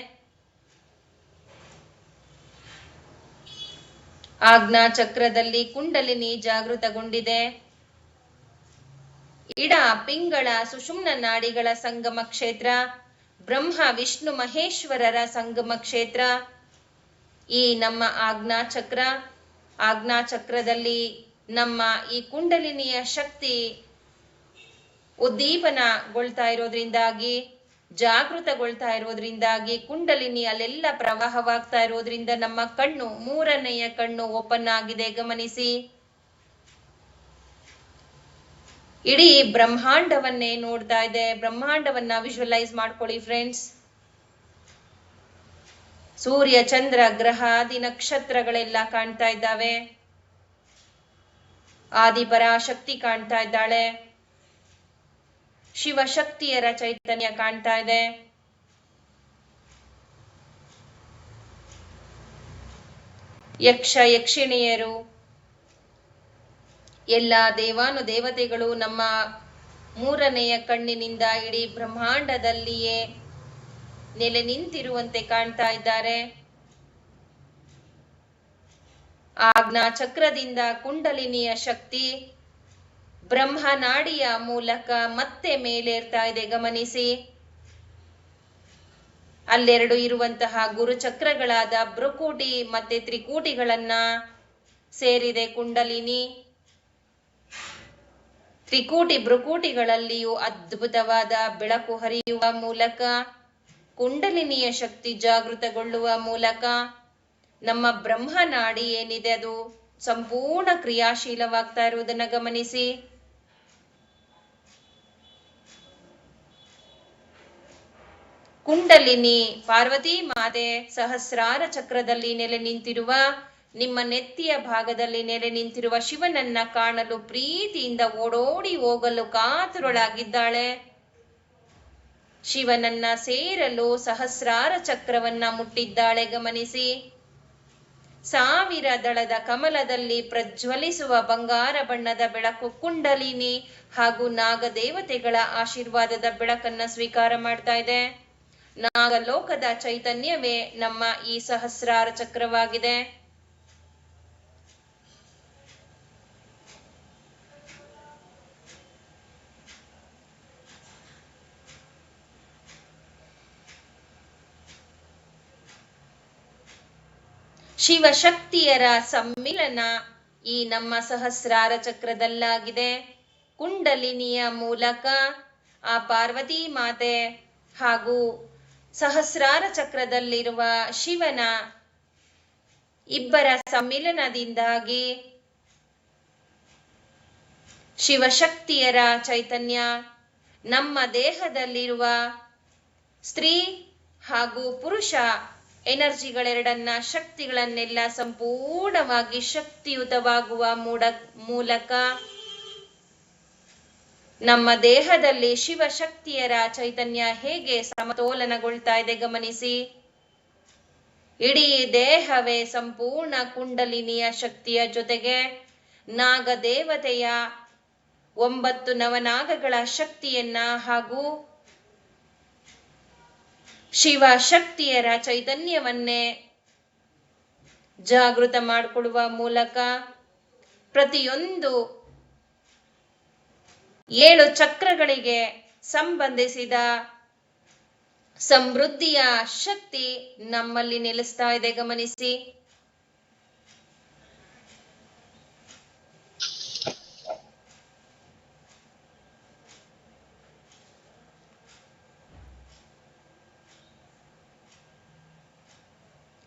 ಆಜ್ಞಾ ಚಕ್ರದಲ್ಲಿ ಕುಂಡಲಿನಿ ಜಾಗೃತಗೊಂಡಿದೆ. ಇಡ ಪಿಂಗಳ ಸುಷುಮ್ನ ನಾಡಿಗಳ ಸಂಗಮ ಕ್ಷೇತ್ರ, ಬ್ರಹ್ಮ ವಿಷ್ಣು ಮಹೇಶ್ವರರ ಸಂಗಮ ಕ್ಷೇತ್ರ ಈ ನಮ್ಮ ಆಜ್ಞಾ ಚಕ್ರದಲ್ಲಿ ನಮ್ಮ ಈ ಕುಂಡಲಿನಿಯ ಶಕ್ತಿ ಉದ್ದೀಪನಗೊಳ್ತಾ ಇರೋದ್ರಿಂದಾಗಿ, ಜಾಗೃತಗೊಳ್ತಾ ಇರೋದ್ರಿಂದಾಗಿ, ಕುಂಡಲಿನಿ ಅಲ್ಲೆಲ್ಲ ಪ್ರವಾಹವಾಗ್ತಾ ಇರೋದ್ರಿಂದ ನಮ್ಮ ಕಣ್ಣು, ಮೂರನೆಯ ಕಣ್ಣು ಓಪನ್ ಆಗಿದೆ. ಗಮನಿಸಿ, ಇಡೀ ಬ್ರಹ್ಮಾಂಡವನ್ನೇ ನೋಡ್ತಾ ಇದೆ. ಬ್ರಹ್ಮಾಂಡವನ್ನ ವಿಜುವಲೈಸ್ ಮಾಡ್ಕೊಳ್ಳಿ ಫ್ರೆಂಡ್ಸ್. ಸೂರ್ಯ, ಚಂದ್ರ, ಗ್ರಹ, ಆದಿ ನಕ್ಷತ್ರಗಳೆಲ್ಲ ಕಾಣ್ತಾ ಇದ್ದಾವೆ. ಆದಿಪರಾಶಕ್ತಿ ಕಾಣ್ತಾ ಇದ್ದಾಳೆ. ಶಿವಶಕ್ತಿಯರ ಚೈತನ್ಯ ಕಾಣ್ತಾ ಇದೆ. ಯಕ್ಷ ಯಕ್ಷಿಣಿಯರು, ಎಲ್ಲ ದೇವಾನು ದೇವತೆಗಳು ನಮ್ಮ ಮೂರನೆಯ ಕಣ್ಣಿನಿಂದ ಇಡೀ ಬ್ರಹ್ಮಾಂಡದಲ್ಲಿಯೇ ನೆಲೆ ನಿಂತಿರುವಂತೆ ಕಾಣ್ತಾ ಇದ್ದಾರೆ. ಆಜ್ಞಾ ಚಕ್ರದಿಂದ ಕುಂಡಲಿನಿಯ ಶಕ್ತಿ ಬ್ರಹ್ಮನಾಡಿಯ ಮೂಲಕ ಮತ್ತೆ ಮೇಲೇರ್ತಾ ಇದೆ. ಗಮನಿಸಿ, ಅಲ್ಲೆರಡು ಇರುವಂತಹ ಗುರುಚಕ್ರಗಳಾದ ಭ್ರುಕೂಟಿ ಮತ್ತೆ ತ್ರಿಕೂಟಿಗಳನ್ನ ಸೇರಿದೆ ಕುಂಡಲಿನಿ. ತ್ರಿಕೂಟಿ ಭ್ರುಕೂಟಿಗಳಲ್ಲಿಯೂ ಅದ್ಭುತವಾದ ಬೆಳಕು ಹರಿಯುವ ಮೂಲಕ, ಕುಂಡಲಿನಿಯ ಶಕ್ತಿ ಜಾಗೃತಗೊಳ್ಳುವ ಮೂಲಕ ನಮ್ಮ ಬ್ರಹ್ಮನಾಡಿ ಏನಿದೆ ಅದು ಸಂಪೂರ್ಣ ಕ್ರಿಯಾಶೀಲವಾಗ್ತಾ ಇರುವುದನ್ನು ಗಮನಿಸಿ. ಕುಂಡಲಿನಿ ಪಾರ್ವತಿ ಮಾತೆ ಸಹಸ್ರಾರ ಚಕ್ರದಲ್ಲಿ ನೆಲೆ ನಿಂತಿರುವ, ನಿಮ್ಮ ನೆತ್ತಿಯ ಭಾಗದಲ್ಲಿ ನೆಲೆ ನಿಂತಿರುವ ಶಿವನನ್ನ ಕಾಣಲು ಪ್ರೀತಿಯಿಂದ ಓಡೋಡಿ ಹೋಗಲು ಕಾತುರಳಾಗಿದ್ದಾಳೆ. ಶಿವನನ್ನ ಸೇರಲು ಸಹಸ್ರಾರ ಚಕ್ರವನ್ನ ಮುಟ್ಟಿದ್ದಾಳೆ. ಗಮನಿಸಿ, 1000 ದಳದ ಕಮಲದಲ್ಲಿ ಪ್ರಜ್ವಲಿಸುವ ಬಂಗಾರ ಬಣ್ಣದ ಬೆಳಕು ಕುಂಡಲಿನಿ ಹಾಗೂ ನಾಗದೇವತೆಗಳ ಆಶೀರ್ವಾದದ ಬೆಳಕನ್ನ ಸ್ವೀಕಾರ ಮಾಡ್ತಾ ಇದೆ. ನಾಗಲೋಕದ ಚೈತನ್ಯವೇ ನಮ್ಮ ಈ ಸಹಸ್ರಾರ ಚಕ್ರವಾಗಿದೆ. ಶಿವಶಕ್ತಿಯರ ಸಮ್ಮಿಲನ ಈ ನಮ್ಮ ಸಹಸ್ರಾರ ಚಕ್ರದಲ್ಲಾಗಿದೆ. ಕುಂಡಲಿನಿಯ ಮೂಲಕ ಆ ಪಾರ್ವತಿ ಮಾತೆ ಹಾಗೂ ಸಹಸ್ರಾರ ಚಕ್ರದಲ್ಲಿರುವ ಶಿವನ ಇಬ್ಬರ ಸಮ್ಮಿಲನದಿಂದಾಗಿ ಶಿವಶಕ್ತಿಯರ ಚೈತನ್ಯ ನಮ್ಮ ದೇಹದಲ್ಲಿರುವ ಸ್ತ್ರೀ ಹಾಗೂ ಪುರುಷ ಎನರ್ಜಿಗಳೆರಡನ್ನ, ಶಕ್ತಿಗಳನ್ನೆಲ್ಲ ಸಂಪೂರ್ಣವಾಗಿ ಶಕ್ತಿಯುತವಾಗುವ ಮೂಲಕ ನಮ್ಮ ದೇಹದಲ್ಲಿ ಶಿವಶಕ್ತಿಯರ ಚೈತನ್ಯ ಹೇಗೆ ಸಮತೋಲನಗೊಳ್ತಾ ಇದೆ ಗಮನಿಸಿ. ಇಡೀ ದೇಹವೇ ಸಂಪೂರ್ಣ ಕುಂಡಲಿನಿಯ ಶಕ್ತಿಯ ಜೊತೆಗೆ ನಾಗದೇವತೆಯ 9 ನವನಾಗಗಳ ಶಕ್ತಿಯನ್ನ ಹಾಗೂ ಶಿವ ಶಕ್ತಿಯರ ಚೈತನ್ಯವನ್ನೇ ಜಾಗೃತ ಮಾಡಿಕೊಳ್ಳುವ ಮೂಲಕ ಪ್ರತಿಯೊಂದು 7 ಚಕ್ರಗಳಿಗೆ ಸಂಬಂಧಿಸಿದ ಸಮೃದ್ಧಿಯ ಶಕ್ತಿ ನಮ್ಮಲ್ಲಿ ನೆಲೆಸ್ತಾ ಇದೆ ಗಮನಿಸಿ.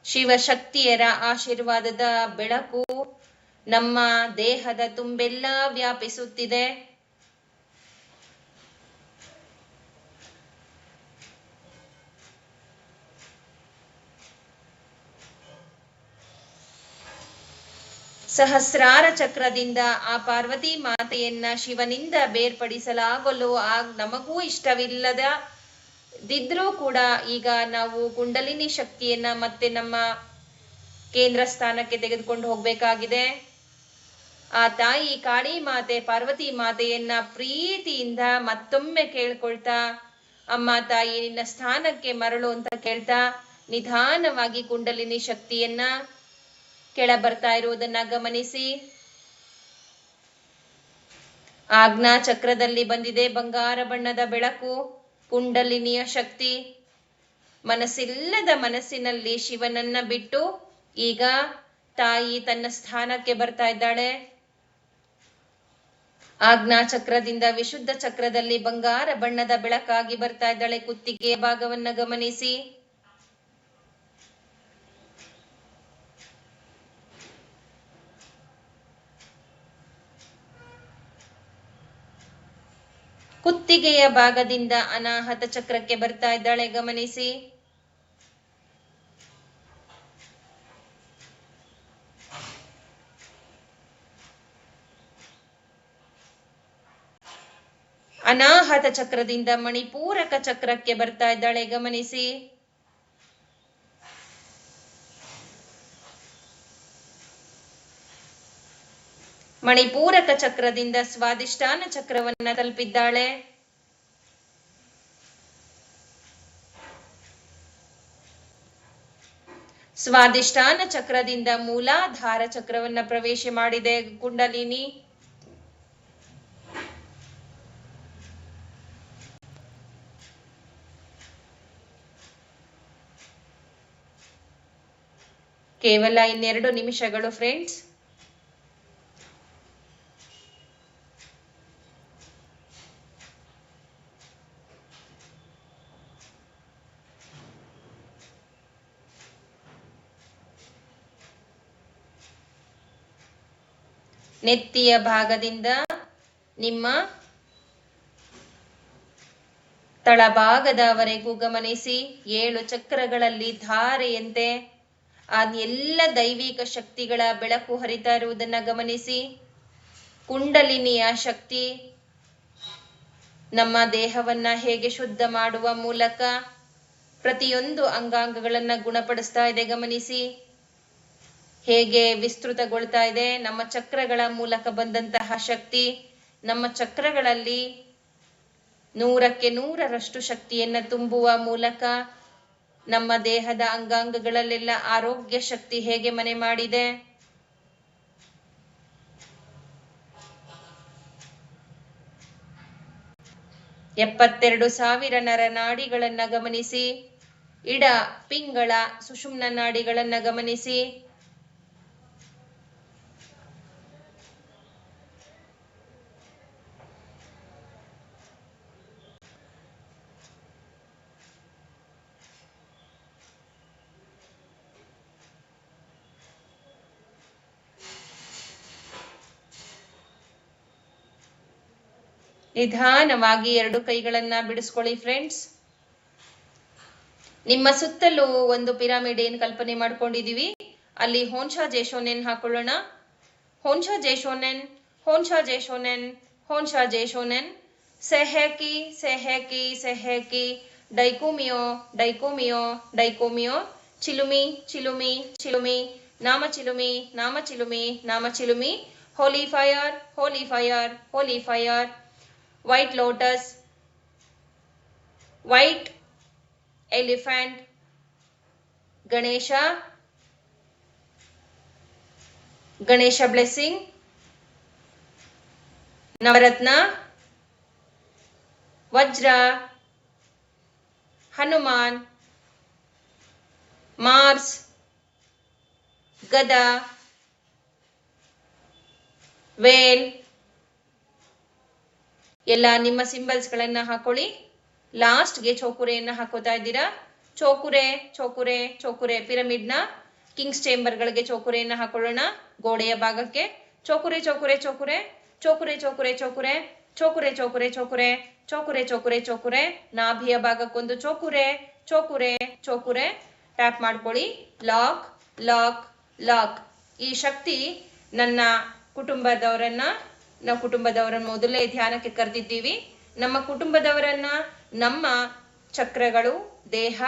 ಶಿವಶಕ್ತಿಯರ ಆಶೀರ್ವಾದದ ಬೆಳಕು ನಮ್ಮ ದೇಹದ ತುಂಬೆಲ್ಲ ವ್ಯಾಪಿಸುತ್ತಿದೆ. ಸಹಸ್ರಾರ ಚಕ್ರದಿಂದ ಆ ಪಾರ್ವತಿ ಮಾತೆಯನ್ನ ಶಿವನಿಂದ ಬೇರ್ಪಡಿಸಲಾಗಲು ನಮಗೂ ಇಷ್ಟವಿಲ್ಲದಿದ್ರೂ ಕೂಡ ಈಗ ನಾವು ಕುಂಡಲಿನಿ ಶಕ್ತಿಯನ್ನ ಮತ್ತೆ ನಮ್ಮ ಕೇಂದ್ರ ಸ್ಥಾನಕ್ಕೆ ತೆಗೆದುಕೊಂಡು ಹೋಗಬೇಕಾಗಿದೆ. ಆ ತಾಯಿ ಕಾಳಿ ಮಾತೆ ಪಾರ್ವತಿ ಮಾತೆಯನ್ನ ಪ್ರೀತಿಯಿಂದ ಮತ್ತೊಮ್ಮೆ ಕೇಳ್ಕೊಳ್ತಾ, ಅಮ್ಮ ತಾಯಿ ನಿನ್ನ ಸ್ಥಾನಕ್ಕೆ ಮರಳು ಅಂತ ಕೇಳ್ತಾ ನಿಧಾನವಾಗಿ ಕುಂಡಲಿನಿ ಶಕ್ತಿಯನ್ನ ಕೆಳ ಬರ್ತಾ ಇರುವುದನ್ನ ಗಮನಿಸಿ. ಆಜ್ಞಾ ಚಕ್ರದಲ್ಲಿ ಬಂದಿದೆ ಬಂಗಾರ ಬಣ್ಣದ ಬೆಳಕು, ಕುಂಡಲಿನಿಯ ಶಕ್ತಿ. ಮನಸ್ಸಿಲ್ಲದ ಮನಸ್ಸಿನಲ್ಲಿ ಶಿವನನ್ನ ಬಿಟ್ಟು ಈಗ ತಾಯಿ ತನ್ನ ಸ್ಥಾನಕ್ಕೆ ಬರ್ತಾ ಇದ್ದಾಳೆ. ಆಜ್ಞಾ ಚಕ್ರದಿಂದ ವಿಶುದ್ಧ ಚಕ್ರದಲ್ಲಿ ಬಂಗಾರ ಬಣ್ಣದ ಬೆಳಕಾಗಿ ಬರ್ತಾ ಇದ್ದಾಳೆ. ಕುತ್ತಿಗೆಯ ಭಾಗವನ್ನ ಗಮನಿಸಿ. ಕುತ್ತಿಗೆಯ ಭಾಗದಿಂದ ಅನಾಹತ ಚಕ್ರಕ್ಕೆ ಬರ್ತಾ ಇದ್ದಾಳೆ, ಗಮನಿಸಿ. ಅನಾಹತ ಚಕ್ರದಿಂದ ಮಣಿಪೂರಕ ಚಕ್ರಕ್ಕೆ ಬರ್ತಾ ಇದ್ದಾಳೆ, ಗಮನಿಸಿ. ಮಣಿಪೂರಕ ಚಕ್ರದಿಂದ ಸ್ವಾದಿಷ್ಠಾನ ಚಕ್ರವನ್ನ ತಲುಪಿದ್ದಾಳೆ. ಸ್ವಾದಿಷ್ಠಾನ ಚಕ್ರದಿಂದ ಮೂಲಾಧಾರ ಚಕ್ರವನ್ನ ಪ್ರವೇಶ ಮಾಡಿದೆ ಕುಂಡಲಿನಿ. ಕೇವಲ 2 ನಿಮಿಷಗಳು ಫ್ರೆಂಡ್ಸ್. ನೆತ್ತಿಯ ಭಾಗದಿಂದ ನಿಮ್ಮ ತಳಭಾಗದವರೆಗೂ ಗಮನಿಸಿ. 7 ಚಕ್ರಗಳಲ್ಲಿ ಧಾರೆಯಂತೆ ಆ ಎಲ್ಲ ದೈವಿಕ ಶಕ್ತಿಗಳ ಬೆಳಕು ಹರಿತಾ ಇರುವುದನ್ನ ಗಮನಿಸಿ. ಕುಂಡಲಿನಿಯ ಶಕ್ತಿ ನಮ್ಮ ದೇಹವನ್ನ ಹೇಗೆ ಶುದ್ಧ ಮಾಡುವ ಮೂಲಕ ಪ್ರತಿಯೊಂದು ಅಂಗಾಂಗಗಳನ್ನ ಗುಣಪಡಿಸ್ತಾ ಇದೆ, ಗಮನಿಸಿ. ಹೇಗೆ ವಿಸ್ತೃತಗೊಳ್ತಾ ಇದೆ. ನಮ್ಮ ಚಕ್ರಗಳ ಮೂಲಕ ಬಂದಂತಹ ಶಕ್ತಿ ನಮ್ಮ ಚಕ್ರಗಳಲ್ಲಿ 100ಕ್ಕೆ 100ರಷ್ಟು ಶಕ್ತಿಯನ್ನ ತುಂಬುವ ಮೂಲಕ ನಮ್ಮ ದೇಹದ ಅಂಗಾಂಗಗಳಲ್ಲೆಲ್ಲ ಆರೋಗ್ಯ ಶಕ್ತಿ ಹೇಗೆ ಮನೆ ಮಾಡಿದೆ. ಎಪ್ಪತ್ತೆರಡು ಸಾವಿರ ನರನಾಡಿಗಳನ್ನ ಗಮನಿಸಿ. ಇಡ ಪಿಂಗಳ ಸುಷುಮ್ನ ನಾಡಿಗಳನ್ನ ಗಮನಿಸಿ. ನಿಧಾನವಾಗಿ 2 ಕೈಗಳನ್ನ ಬಿಡಿಸ್ಕೊಳ್ಳಿ ಫ್ರೆಂಡ್ಸ್. ನಿಮ್ಮ ಸುತ್ತಲೂ ಒಂದು ಪಿರಮಿಡ್ ಏನ್ ಕಲ್ಪನೆ ಮಾಡ್ಕೊಂಡಿದೀವಿ, ಅಲ್ಲಿ ಹೋನ್ಶಾ ಜೇಶೋನೆನ್ ಹಾಕೊಳ್ಳೋಣ. ಹೋನ್ಶಾ ಜೇಶೋನೆನ್, ಹೋನ್ಶಾ ಜೇಶೋನೆನ್, ಹೋನ್ಶಾ ಜೇಶೋನೆನ್. ಸೆಹೆಕಿ ಸೆಹೆಕಿ ಸೆಹೆಕಿ. ಡೈಕೋಮಿಯೋ ಡೈಕೋಮಿಯೋ ಡೈಕೋಮಿಯೋ. ಚಿಲುಮಿ ಚಿಲುಮಿ ಚಿಲುಮಿ. ನಾಮ ಚಿಲುಮಿ ನಾಮ ಚಿಲುಮಿ ನಾಮ ಚಿಲುಮಿ. Holy fire holy fire holy fire. White lotus, white elephant, Ganesha, Ganesha blessing, Navaratna, Vajra, Hanuman, Mars, Gada, Whale. ಎಲ್ಲ ನಿಮ್ಮ ಸಿಂಬಲ್ಸ್ ಗಳನ್ನ ಹಾಕೊಳ್ಳಿ. ಲಾಸ್ಟ್ಗೆ ಚೋಕುರೆಯನ್ನ ಹಾಕೋತಾ ಇದ್ದೀರಾ. ಚೋಕುರೆ ಚೋಕುರೆ ಚೋಕುರೆ. ಪಿರಮಿಡ್ ನ ಕಿಂಗ್ಸ್ ಚೇಂಬರ್ ಗಳಿಗೆ ಚೋಕುರೆಯನ್ನ ಹಾಕೊಳ್ಳೋಣ. ಗೋಡೆಯ ಭಾಗಕ್ಕೆ ಚೋಕುರೆ ಚೋಕುರೆ ಚೋಕುರೆ ಚೋಕುರೆ ಚೋಕುರೆ ಚೋಕುರೆ ಚೋಕುರೆ ಚೋಕುರೆ ಚೋಕುರೆ ಚೋಕುರೆ ಚೋಕುರೆ ಚೋಕುರೆ. ನಾಭಿಯ ಭಾಗಕ್ಕೊಂದು ಚೋಕುರೆ ಚೋಕುರೆ ಚೋಕುರೆ. ಟ್ಯಾಪ್ ಮಾಡ್ಕೊಳ್ಳಿ. Lock lock lock. ಈ ಶಕ್ತಿ ನನ್ನ ನಾವು ಕುಟುಂಬದವರನ್ನ ಮೊದಲೇ ಧ್ಯಾನಕ್ಕೆ ಕರೆದಿದ್ದೀವಿ. ನಮ್ಮ ಕುಟುಂಬದವರನ್ನ ನಮ್ಮ ಚಕ್ರಗಳು, ದೇಹ,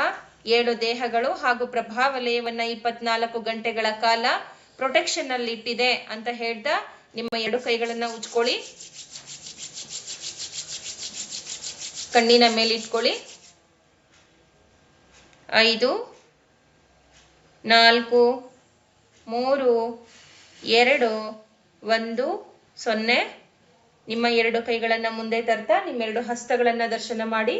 7 ದೇಹಗಳು ಹಾಗೂ ಪ್ರಭಾವಲಯವನ್ನ 24 ಗಂಟೆಗಳ ಕಾಲ ಪ್ರೊಟೆಕ್ಷನ್ ಅಲ್ಲಿ ಇಟ್ಟಿದೆ ಅಂತ ಹೇಳ್ತಾ ನಿಮ್ಮ 2 ಕೈಗಳನ್ನ ಉಜ್ಕೊಳ್ಳಿ. ಕಣ್ಣಿನ ಮೇಲೆ ಇಟ್ಕೊಳ್ಳಿ. 5 4 3 2 1 0. ನಿಮ್ಮ 2 ಕೈಗಳನ್ನ ಮುಂದೆ ತರ್ತಾ ನಿಮ್ಮ 2 ಹಸ್ತಗಳನ್ನ ದರ್ಶನ ಮಾಡಿ.